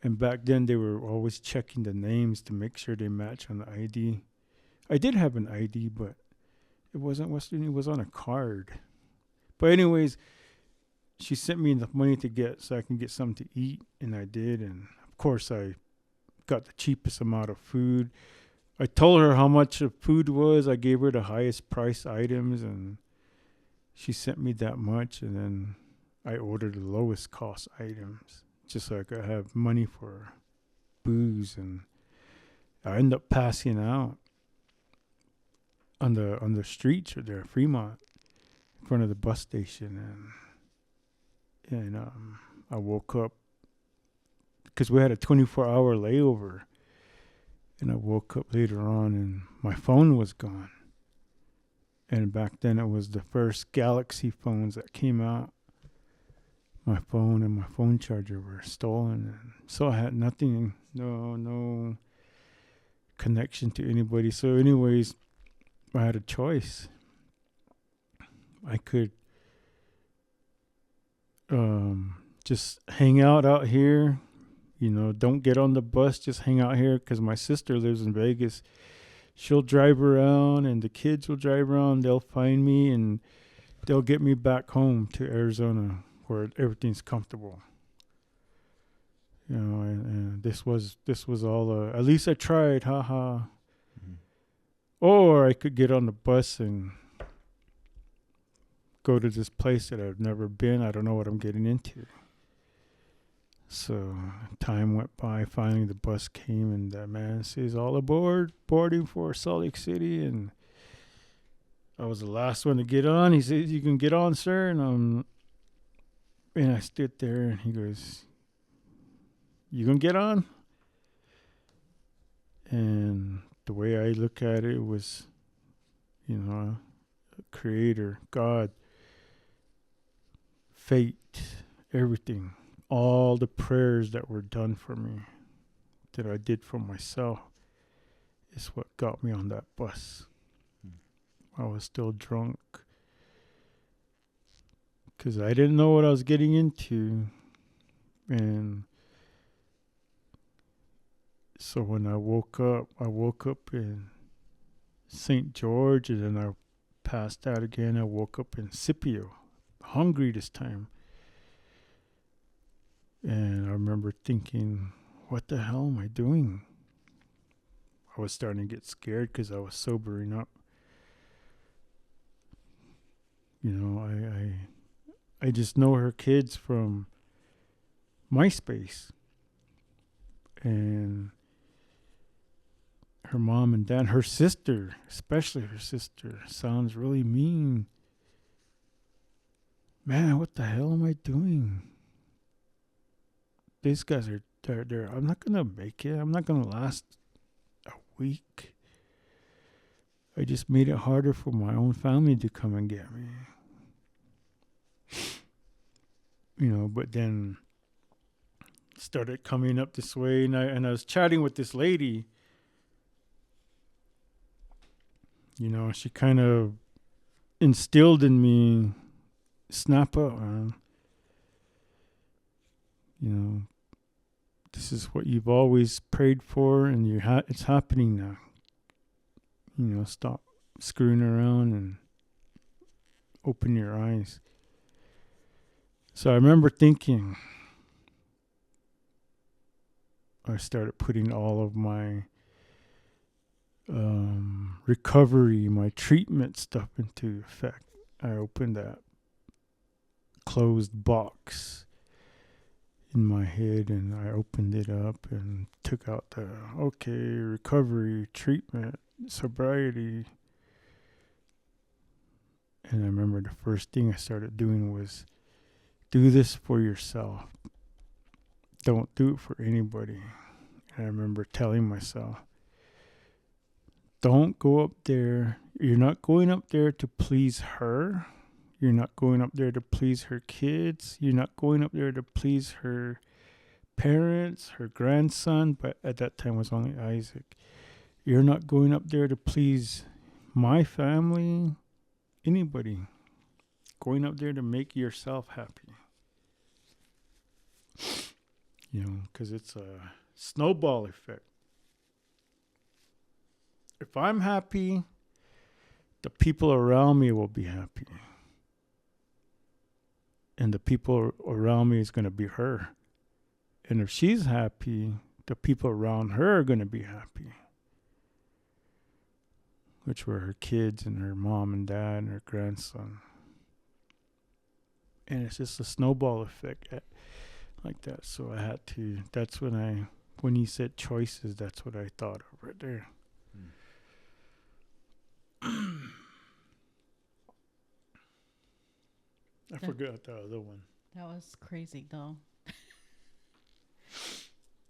And back then, they were always checking the names to make sure they match on the ID. I did have an ID, but it wasn't Western. It was on a card. But anyways, she sent me enough money so I can get something to eat, and I did. And of course, I got the cheapest amount of food. I told her how much the food was. I gave her the highest price items, and she sent me that much. And then I ordered the lowest cost items, just so I could have money for booze. And I ended up passing out on the streets or there, Fremont, in front of the bus station, and I woke up because we had a 24-hour layover, and I woke up later on, and my phone was gone. And back then, it was the first Galaxy phones that came out. My phone and my phone charger were stolen, and so I had nothing, no connection to anybody. So anyways, I had a choice. I could just hang out here, don't get on the bus, just hang out here, because my sister lives in Vegas. She'll drive around, and the kids will drive around. They'll find me, and they'll get me back home to Arizona, where everything's comfortable. And this was all, at least I tried, haha. Mm-hmm. Or I could get on the bus and go to this place that I've never been. I don't know what I'm getting into. So time went by. Finally, the bus came, and that man says, all aboard, boarding for Salt Lake City. And I was the last one to get on. He says, you can get on, sir. And I stood there, and he goes, you gonna get on? And the way I look at it was, Creator, God, fate, everything, all the prayers that were done for me, that I did for myself, is what got me on that bus. I was still drunk, because I didn't know what I was getting into. And So when I woke up in St. George, and then I passed out again. I woke up in Scipio, hungry this time. And I remember thinking, what the hell am I doing? I was starting to get scared because I was sobering up. You know, I just know her kids from MySpace. And her mom and dad, her sister, especially her sister, sounds really mean. Man, what the hell am I doing? These guys are, they're I'm not going to make it. I'm not going to last a week. I just made it harder for my own family to come and get me. You know, but then started coming up this way, and I was chatting with this lady. You know, she kind of instilled in me, snap up, man. You know, this is what you've always prayed for, and it's happening now. You know, stop screwing around and open your eyes. So I remember thinking, I started putting all of my recovery, my treatment stuff into effect. I opened that closed box in my head, and I opened it up and took out the recovery, treatment, sobriety. And I remember the first thing I started doing was, do this for yourself. Don't do it for anybody. And I remember telling myself, don't go up there. You're not going up there to please her. You're not going up there to please her kids. You're not going up there to please her parents, her grandson, but at that time was only Isaac. You're not going up there to please my family, anybody. Going up there to make yourself happy. You know, because it's a snowball effect. If I'm happy, the people around me will be happy. And the people around me is going to be her. And if she's happy, the people around her are going to be happy. Which were her kids and her mom and dad and her grandson. And it's just a snowball effect like that. So I had to, that's when he said choices, that's what I thought of right there. I forgot the other one. That was crazy, though.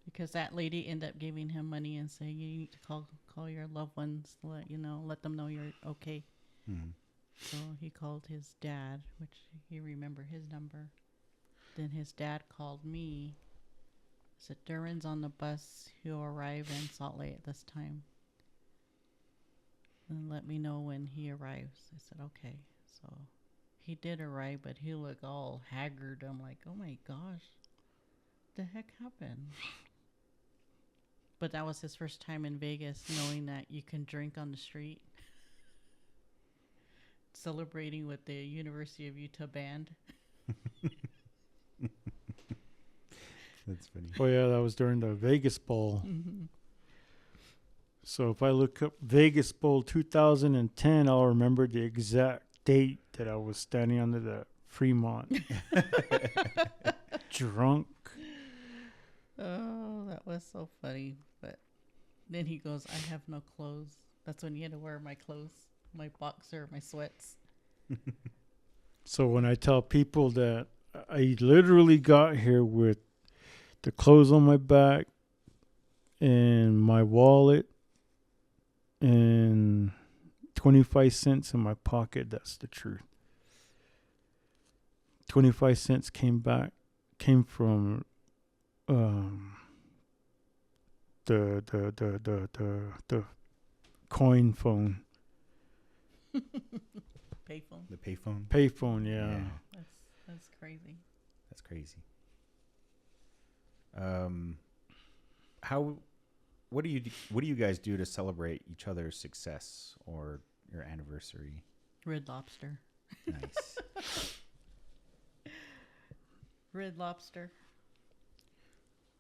Because that lady ended up giving him money and saying, you need to call your loved ones, let them know you're okay. Mm. So he called his dad, which he remembered his number. Then his dad called me. Said, Derwin's on the bus. He'll arrive in Salt Lake at this time. And let me know when he arrives. I said, okay. So he did arrive, but he looked all haggard. I'm like, oh my gosh. What the heck happened? But that was his first time in Vegas, knowing that you can drink on the street. Celebrating with the University of Utah band. That's funny. Oh yeah, that was during the Vegas Bowl. Mm-hmm. So if I look up Vegas Bowl 2010, I'll remember the exact date that I was standing under the Fremont. Drunk. Oh, that was so funny. But then he goes, I have no clothes. That's when you had to wear my clothes, my boxer, my sweats. So when I tell people that I literally got here with the clothes on my back and my wallet and 25 cents in my pocket, that's the truth. 25 cents came from the coin phone. Payphone. The payphone. Payphone, yeah. That's crazy. That's crazy. How what do you guys do to celebrate each other's success or your anniversary? Red Lobster. Nice. Red Lobster.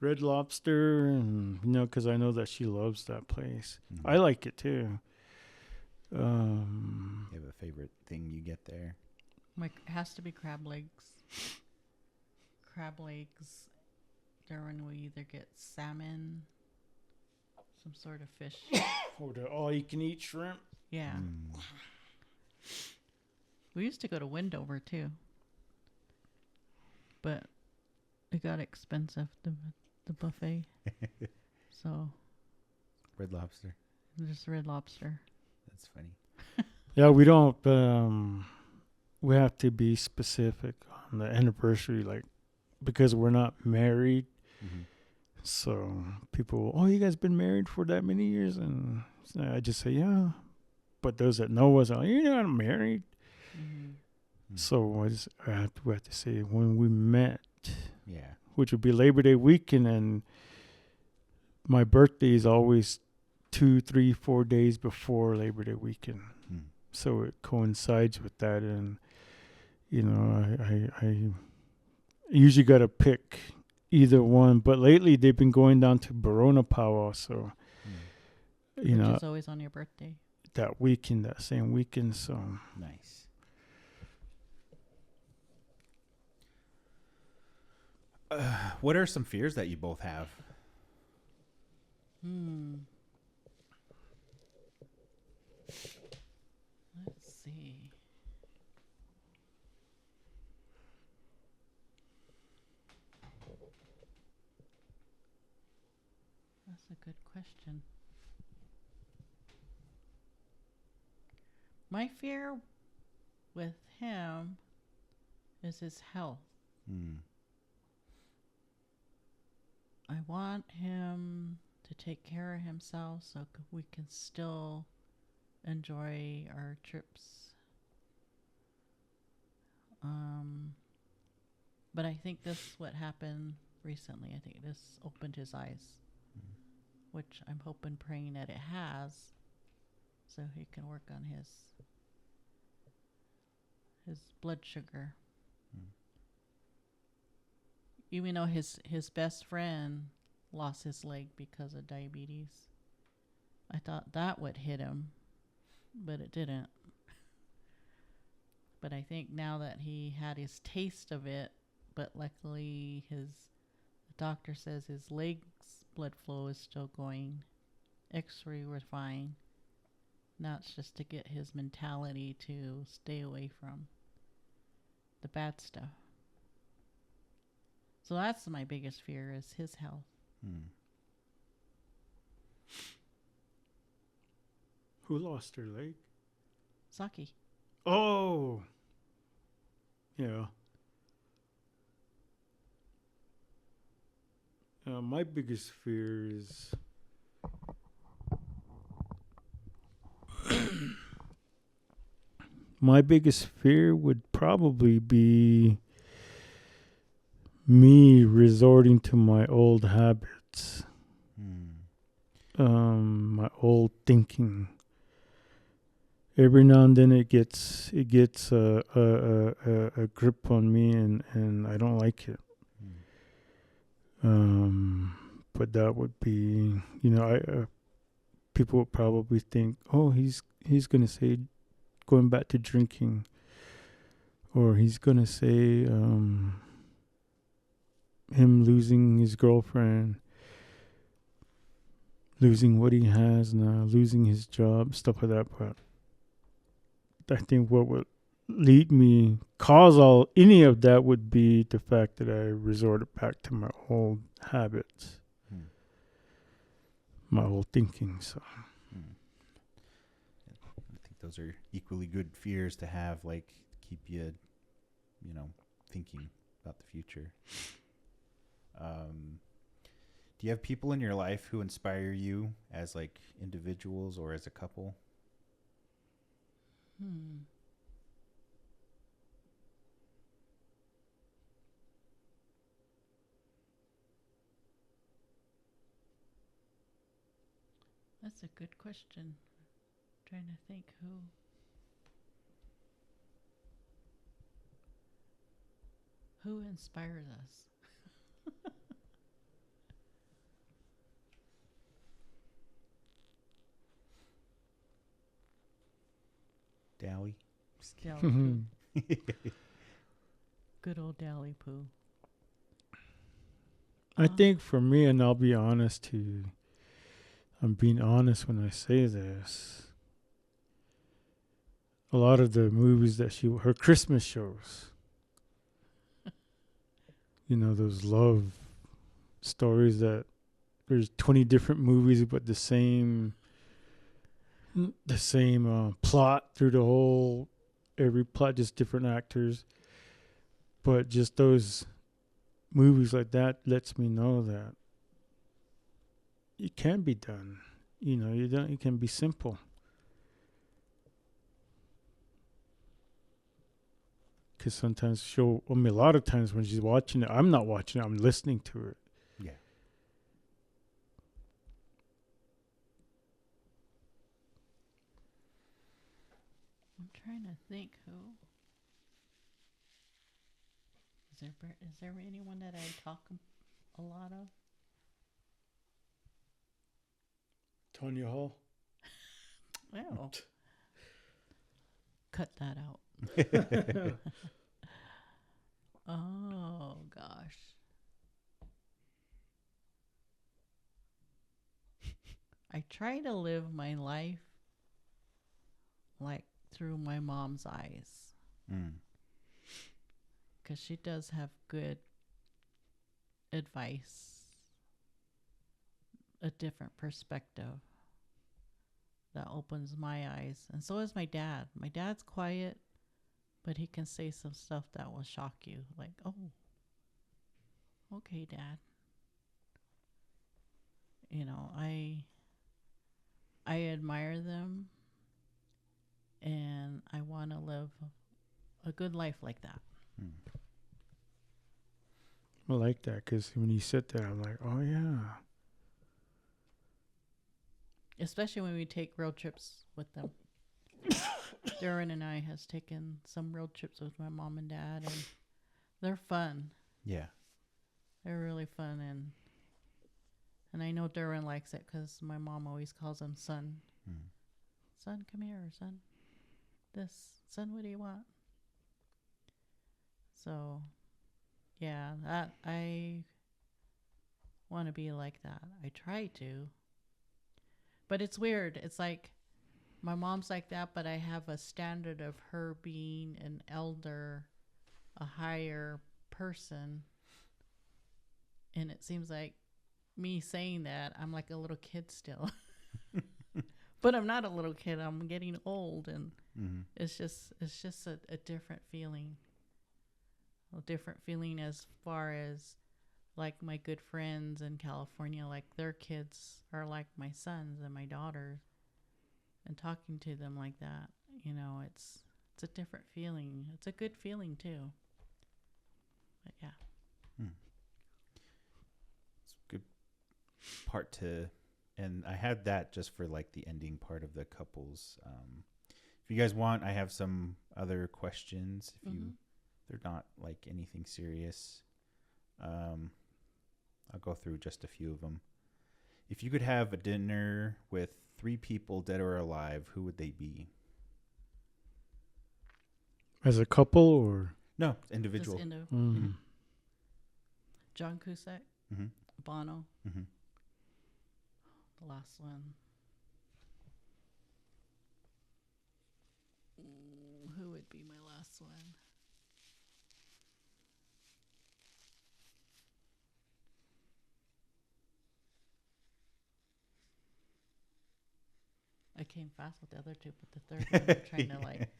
Red Lobster, and because I know that she loves that place. Mhm. I like it too. You have a favorite thing you get there? It has to be crab legs. Crab legs. Derwin will either get salmon, some sort of fish. Or the all-you-can-eat shrimp. Yeah. Mm. We used to go to Wendover too, but it got expensive, the buffet. So Red Lobster. just Red Lobster. That's funny. Yeah, we don't. We have to be specific on the anniversary, like because we're not married. Mm-hmm. So people, you guys been married for that many years, and I just say, yeah. But those that know us, you're not married. Mm-hmm. So we have to say when we met, Yeah. which would be Labor Day weekend, and my birthday is always 2, 3, 4 days before Labor Day weekend. Mm. So it coincides with that, and I usually got to pick either one. But lately they've been going down to Barona Powwow, so Which is always on your birthday. that same weekend. So Nice. What are some fears that you both have? Let's see. That's a good question. My fear with him is his health. Mm. I want him to take care of himself so we can still enjoy our trips. But I think this what happened recently. I think this opened his eyes, which I'm hoping, praying that it has, so he can work on his blood sugar. Even though his best friend lost his leg because of diabetes. I thought that would hit him, but it didn't. But I think now that he had his taste of it, but luckily the doctor says his leg's blood flow is still going. X-ray was fine. Now it's just to get his mentality to stay away from the bad stuff. So that's my biggest fear, is his health. who lost her leg? Saki. Oh, yeah. My biggest fear is would probably be me resorting to my old habits, my old thinking. Every now and then it gets a grip on me, and I don't like it. But that would be, people would probably think, oh, he's gonna say going back to drinking, or he's gonna say him losing his girlfriend, losing what he has now, losing his job, stuff like that. But I think what would cause any of that would be the fact that I resorted back to my old habits, my old thinking. So I think those are equally good fears to have, like keep you, thinking about the future. Do you have people in your life who inspire you as like individuals or as a couple? That's a good question. Trying to think who inspires us. Dowie. Dally Poo. Good old Dally Poo. I think for me, and I'll be honest too, I'm being honest when I say this. A lot of the movies that her Christmas shows, those love stories that there's 20 different movies, but the same plot through the whole, every plot, just different actors. But just those movies like that lets me know that it can be done. It can be simple. Because sometimes a lot of times when she's watching it, I'm not watching it, I'm listening to it. Yeah. I'm trying to think who. Is there anyone that I talk a lot of? Tonya Hall. Well, cut that out. Oh gosh. I try to live my life like through my mom's eyes. Because she does have good advice, a different perspective that opens my eyes. And so is my dad. My dad's quiet, but he can say some stuff that will shock you. Like, oh, okay, Dad. I admire them, and I want to live a good life like that. I like that because when you sit there, I'm like, oh, yeah. Especially when we take road trips with them. Derwin and I has taken some road trips with my mom and dad, and they're fun. Yeah. They're really fun, and I know Derwin likes it because my mom always calls him son. Son, come here, son. Son, what do you want? So, yeah, I want to be like that. I try to. But it's weird. It's like my mom's like that, but I have a standard of her being an elder, a higher person. And it seems like me saying that, I'm like a little kid still. But I'm not a little kid. I'm getting old, and it's just a different feeling. A different feeling as far as like my good friends in California, like their kids are like my sons and my daughters, and talking to them like that, it's a different feeling. It's a good feeling too. But yeah. It's a good part and I had that just for like the ending part of the couples. If you guys want, I have some other questions. If they're not like anything serious. I'll go through just a few of them. If you could have a dinner with 3 people, dead or alive, who would they be? As a couple or? No, individual. Just John Cusack, Bono, the last one. Who would be my last one? I came fast with the other two, but the third one I'm trying to like,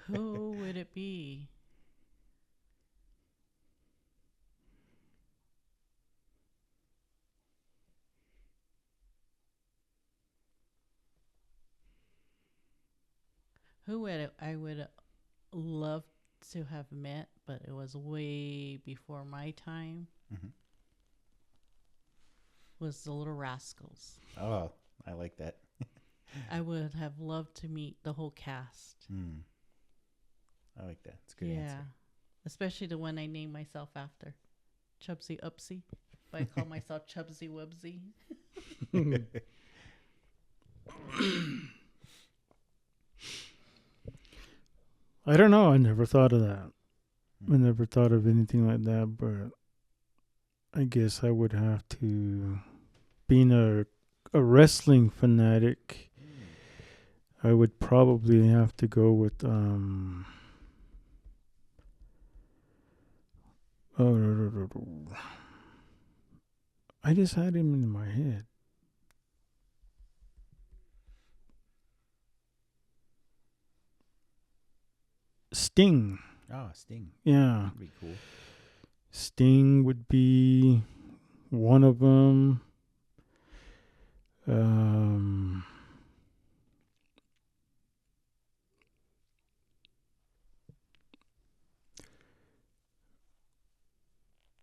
who would it be? Who would I would love to have met, but it was way before my time. Was the Little Rascals. Oh, I like that. I would have loved to meet the whole cast. I like that. It's a good answer. Especially the one I named myself after. Chubsy Upsy. But I call myself Chubsy Wubsy. I don't know. I never thought of that. I never thought of anything like that, but I guess I would have to, being a wrestling fanatic, I would probably have to go with I just had him in my head. Sting. Oh, Sting. Yeah. That'd be cool. Sting would be one of them.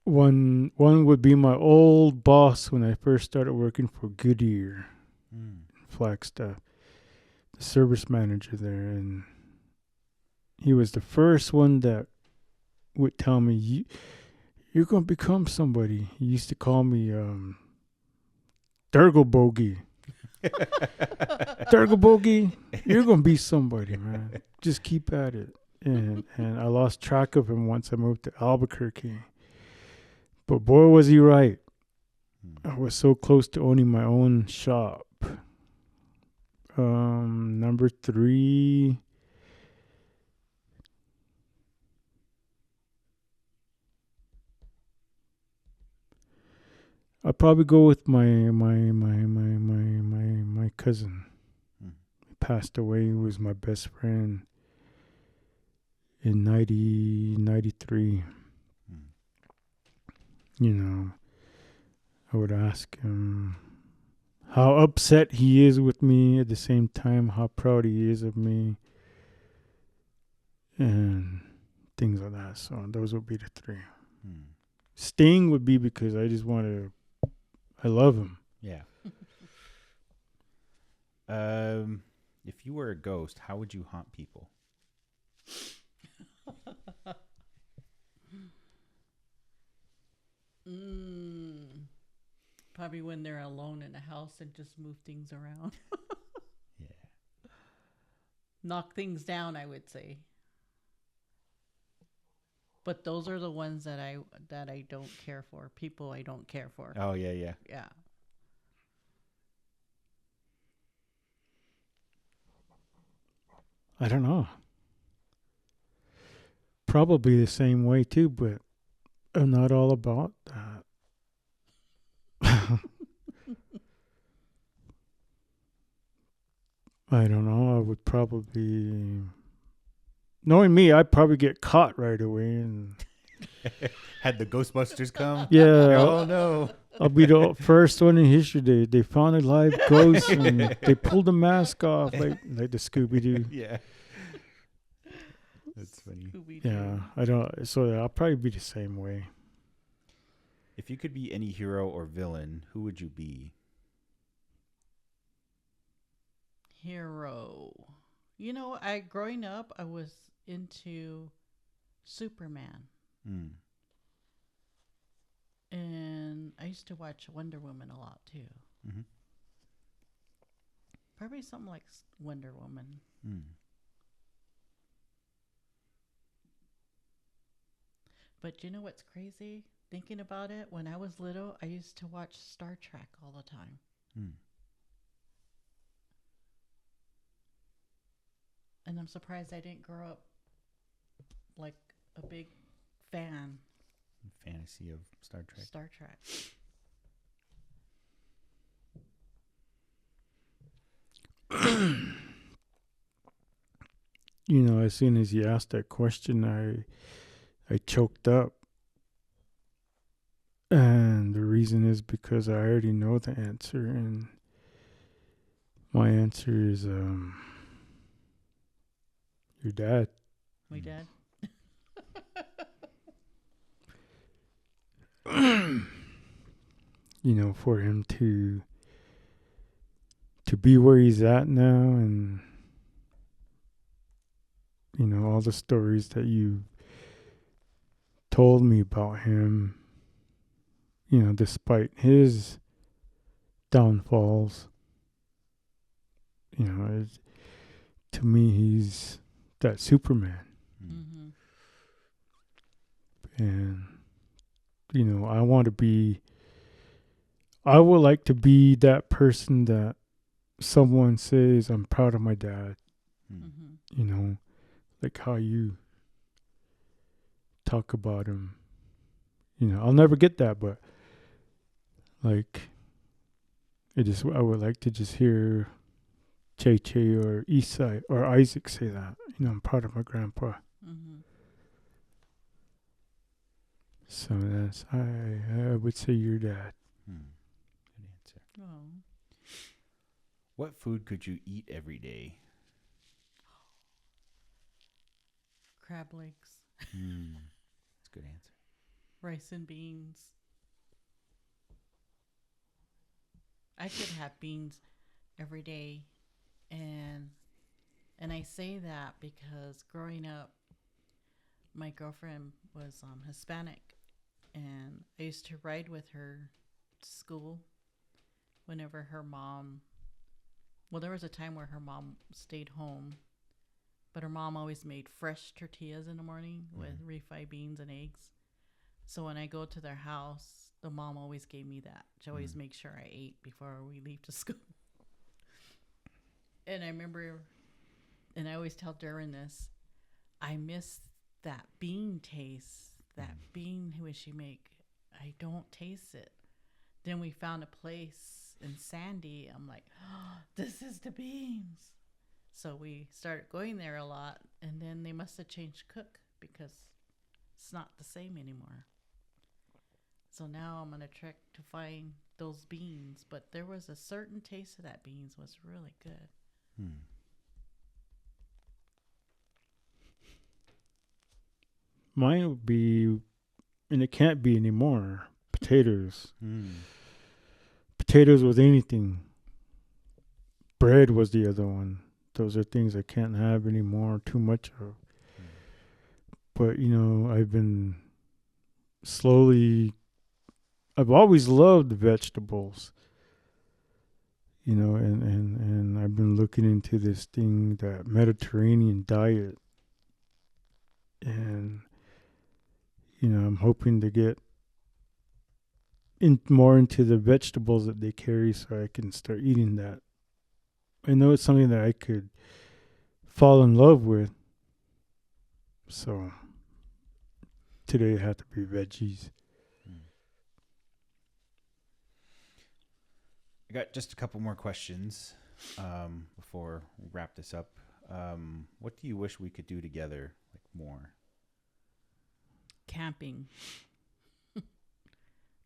One would be my old boss when I first started working for Goodyear, Flagstaff, the service manager there, and he was the first one that would tell me, "You're gonna become somebody." He used to call me Durgle Bogey. Durgle Bogey, you're gonna be somebody, man. Just keep at it. And I lost track of him once I moved to Albuquerque. But boy, was he right. I was so close to owning my own shop. Number 3. I'll probably go with my cousin. He passed away. He was my best friend in 93. You know, I would ask him how upset he is with me, at the same time how proud he is of me, and things like that. So those would be the 3. Sting would be because I just want to, I love him. Yeah. If you were a ghost, how would you haunt people? Probably when they're alone in a house and just move things around. Yeah. Knock things down, I would say. But those are the ones that I don't care for. People I don't care for. Oh, yeah. Yeah. I don't know. Probably the same way too, but I'm not all about that. I don't know. I would probably, knowing me, I'd probably get caught right away. And Had the Ghostbusters come? yeah, Oh, no. I'll be the first one in history. They found a live ghost and they pulled the mask off, like the Scooby Doo. Yeah. That's funny. Scooby-Doo. Yeah, I don't. So I'll probably be the same way. If you could be any hero or villain, who would you be? Hero. Growing up, I was into Superman. And I used to watch Wonder Woman a lot too. Probably something like Wonder Woman. But you know what's crazy? Thinking about it, when I was little, I used to watch Star Trek all the time. And I'm surprised I didn't grow up like a big fan. Fantasy of Star Trek. Star Trek. As soon as you asked that question, I choked up. And the reason is because I already know the answer, and my answer is your dad. My dad? For him to to be where he's at now, and you know, all the stories that you told me about him, you know, despite his downfalls, you know, to me, he's that Superman. Mm-hmm. And, you know, I would like to be that person that someone says, I'm proud of my dad. Mm-hmm. You know, like how you talk about him. You know, I'll never get that, but like, I would like to just hear Che Che or Eastside or Isaac say that. You know, I'm proud of my grandpa. Mm-hmm. So I would say your dad. Good answer. Oh. What food could you eat every day? Crab legs, That's a good answer. rice and beans. I could have beans every day, and I say that because growing up, my girlfriend was Hispanic, and I used to ride with her to school whenever her mom. Well, there was a time where her mom stayed home, but her mom always made fresh tortillas in the morning with refried beans and eggs. So when I go to their house, the mom always gave me that. She always make sure I ate before we leave to school. And I remember, and I always tell Derwin this, I miss that bean taste, that bean when she make. I don't taste it. Then we found a place in Sandy. I'm like, oh, this is the beans. So we started going there a lot, and then they must have changed cook because it's not the same anymore. So now I'm gonna trek to find those beans, but there was a certain taste of that beans was really good. Mine would be, and it can't be anymore, potatoes. Potatoes with anything. Bread was the other one. Those are things I can't have anymore, too much of. But, you know, I've always loved vegetables, you know, and I've been looking into this thing, that Mediterranean diet. And, you know, I'm hoping to get more into the vegetables that they carry so I can start eating that. I know it's something that I could fall in love with. So today it had to be veggies. I got just a couple more questions before we wrap this up. What do you wish we could do together, like more? Camping.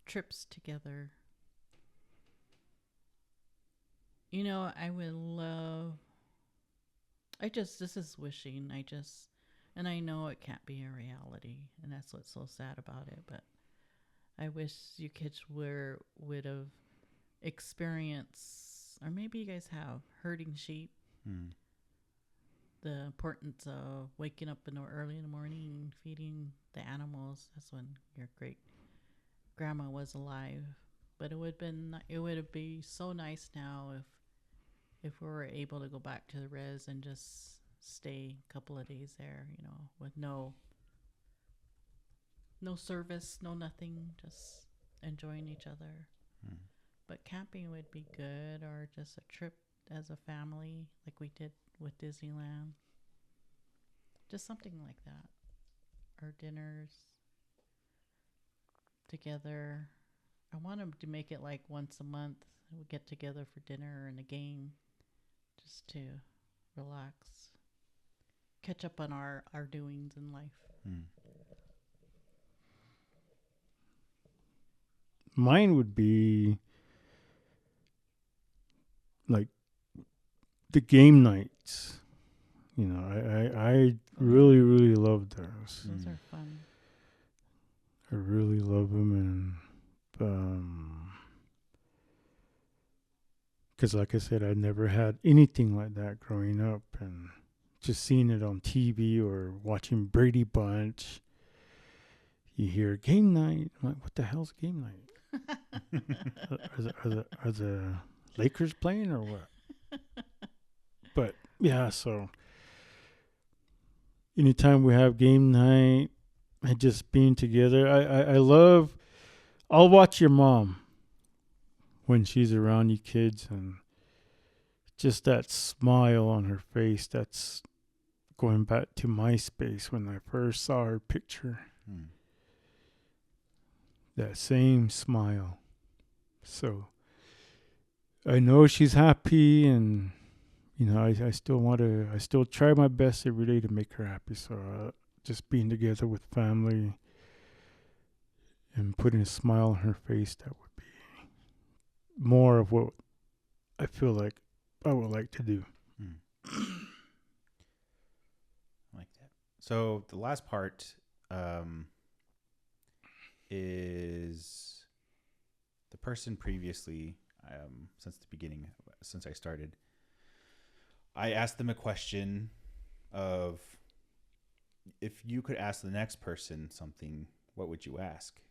Trips together. You know, I would love. This is wishing. And I know it can't be a reality, and that's what's so sad about it. But I wish you kids would have experienced, or maybe you guys have, herding sheep. The importance of waking up early in the morning, feeding the animals. That's when your great grandma was alive. But it would be so nice now if we were able to go back to the res and just stay a couple of days there, you know, with no service, no nothing, just enjoying each other. But camping would be good, or just a trip as a family like we did with Disneyland. Just something like that. Or dinners together. I want them to make it like once a month. We get together for dinner and a game, just to relax, catch up on our doings in life. Mine would be like the game nights. You know, I really, really love those. Those are fun. I really love them, and Because, like I said, I never had anything like that growing up, and just seeing it on TV or watching Brady Bunch, you hear game night. I'm like, what the hell's game night? Are the Lakers playing or what? But yeah, so anytime we have game night and just being together, I love. I'll watch your mom when she's around you kids, and just that smile on her face. That's going back to MySpace when I first saw her picture. Hmm. That same smile. So I know she's happy, and I still try my best every day to make her happy. So just being together with family and putting a smile on her face, that would be more of what I feel like I would like to do. I like that. So the last part is the person previously, since the beginning, since I started, I asked them a question of, if you could ask the next person something, what would you ask?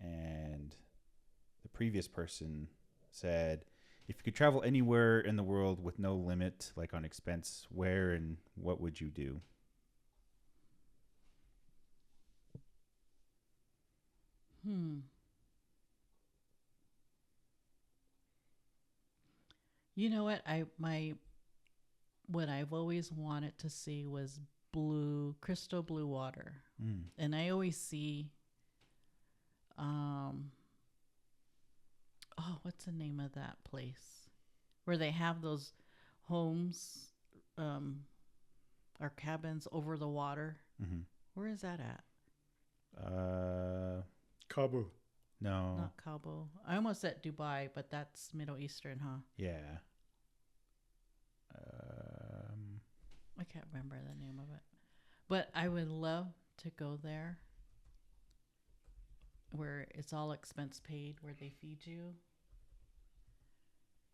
And the previous person said, if you could travel anywhere in the world with no limit, like on expense, where and what would you do? You know what I've always wanted to see was crystal blue water. And I always see what's the name of that place where they have those homes or cabins over the water? Mm-hmm. Where is that at? Cabo. No. Not Cabo. I almost said Dubai, but that's Middle Eastern, huh? Yeah. I can't remember the name of it. But I would love to go there where it's all expense paid, where they feed you,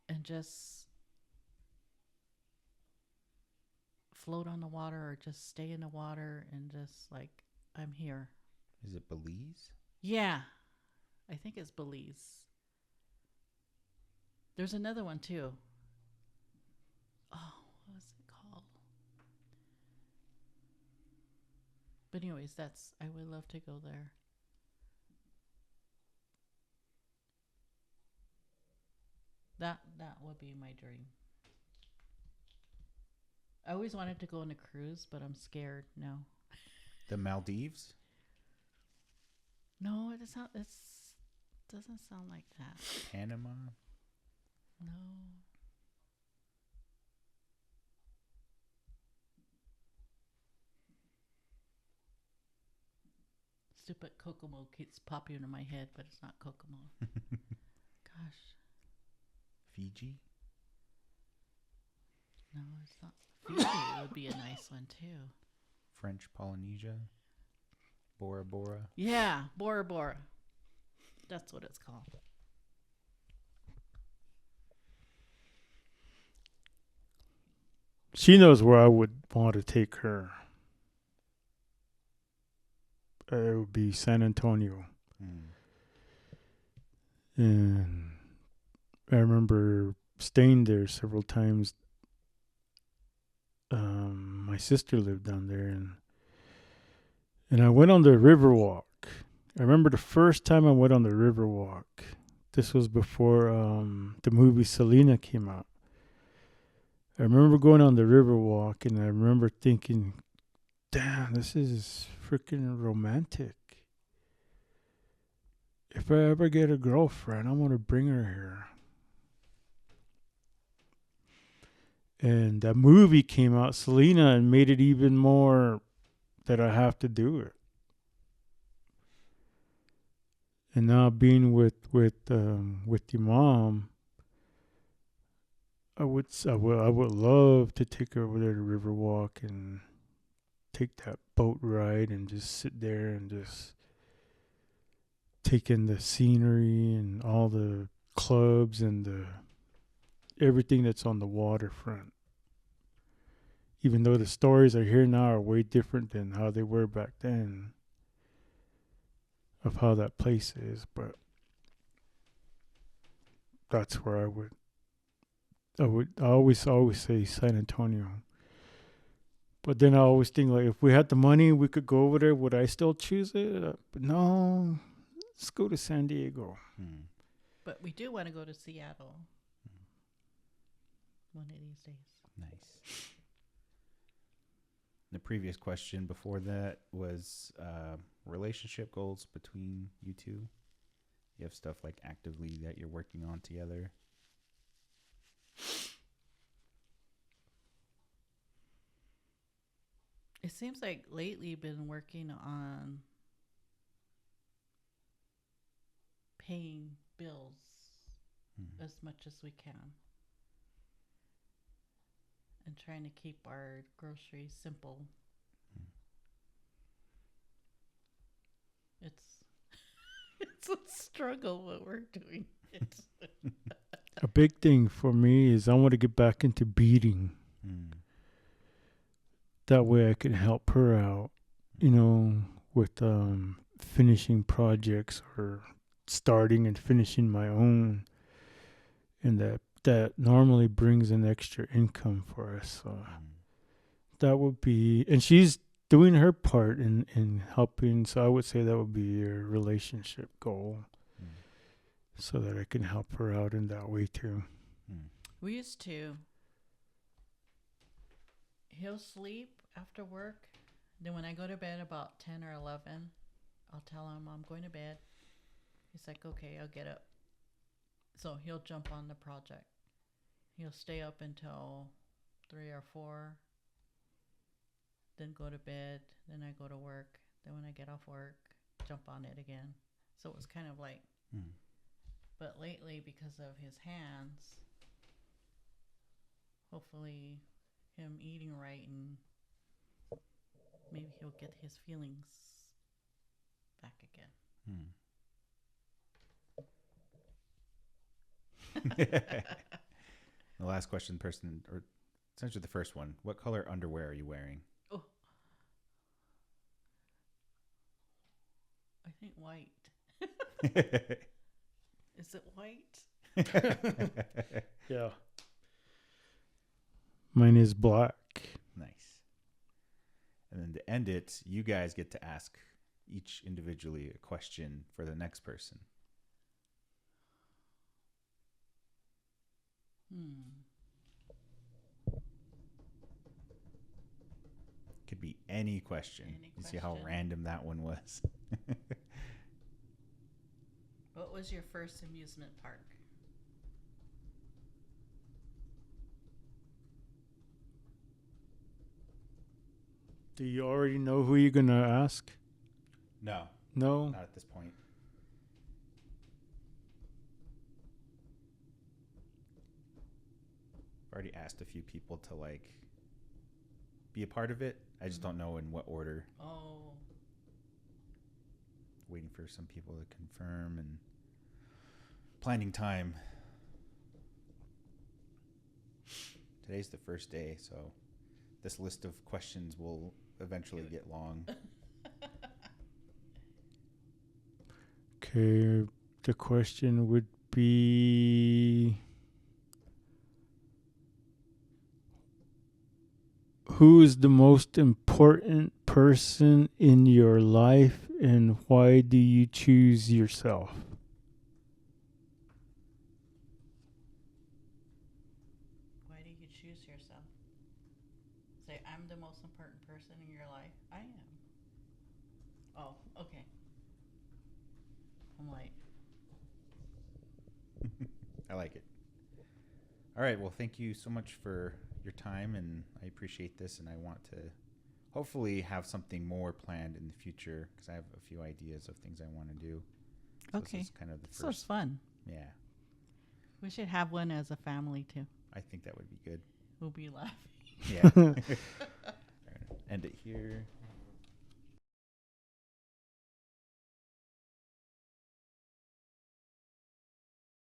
and just float on the water or just stay in the water and just like, I'm here. Is it Belize? Yeah. I think it's Belize. There's another one too. Oh, what was it called? But anyways, I would love to go there. That would be my dream. I always wanted to go on a cruise, but I'm scared. No. The Maldives? No, it's not. It doesn't sound like that. Panama? No. Stupid Kokomo keeps popping into my head, but it's not Kokomo. Gosh. Fiji? No, it's not. Fiji would be a nice one too. French Polynesia? Bora Bora? Yeah, Bora Bora. That's what it's called. She knows where I would want to take her. It would be San Antonio. And I remember staying there several times. My sister lived down there, and I went on the river walk. I remember the first time I went on the river walk. This was before the movie Selena came out. I remember going on the river walk, and I remember thinking, damn, this is freaking romantic. If I ever get a girlfriend, I want to bring her here. And that movie came out, Selena, and made it even more that I have to do it. And now being with your mom, I would love to take her over there to Riverwalk and take that boat ride and just sit there and just take in the scenery and all the clubs and everything that's on the waterfront. Even though the stories I hear now are way different than how they were back then of how that place is, but that's where I always say San Antonio. But then I always think, like, if we had the money, we could go over there. Would I still choose it? But no, let's go to San Diego. But we do want to go to Seattle one of these days. Nice. The previous question before that was relationship goals between you two. You have stuff like actively that you're working on together. It seems like lately you've been working on paying bills as much as we can and trying to keep our groceries simple. It's a struggle what we're doing. A big thing for me is I want to get back into beading. That way I can help her out, with finishing projects or starting and finishing my own. And that normally brings an extra income for us. So that would be, and she's doing her part in helping. So I would say that would be a relationship goal, so that I can help her out in that way too. We used to. He'll sleep after work. Then when I go to bed about 10 or 11, I'll tell him I'm going to bed. He's like, okay, I'll get up. So he'll jump on the project. He'll stay up until 3 or 4, then go to bed, then I go to work. Then when I get off work, jump on it again. So it was kind of like, but lately because of his hands, hopefully him eating right, and maybe he'll get his feelings back again. The last question, or essentially the first one, what color underwear are you wearing? Oh, I think white. Is it white? Yeah. Mine is black. Nice. And then to end it, you guys get to ask each individually a question for the next person. Could be any question. You see how random that one was. What was your first amusement park? Do you already know who you're going to ask? No. No? Not at this point. I've already asked a few people to be a part of it. I just don't know in what order. Oh. Waiting for some people to confirm and planning time. Today's the first day, so this list of questions will eventually get long. Okay, the question would be, who is the most important person in your life, and why do you choose yourself? Why do you choose yourself? Say, I'm the most important person in your life. I am. Oh, okay. I'm like. I like it. All right. Well, thank you so much for your time, and I appreciate this, and I want to hopefully have something more planned in the future, because I have a few ideas of things I want to do. So Okay. This is kind of the So first. it's fun. Yeah. We should have one as a family too. I think that would be good. We'll be laughing. Yeah. All right, end it here.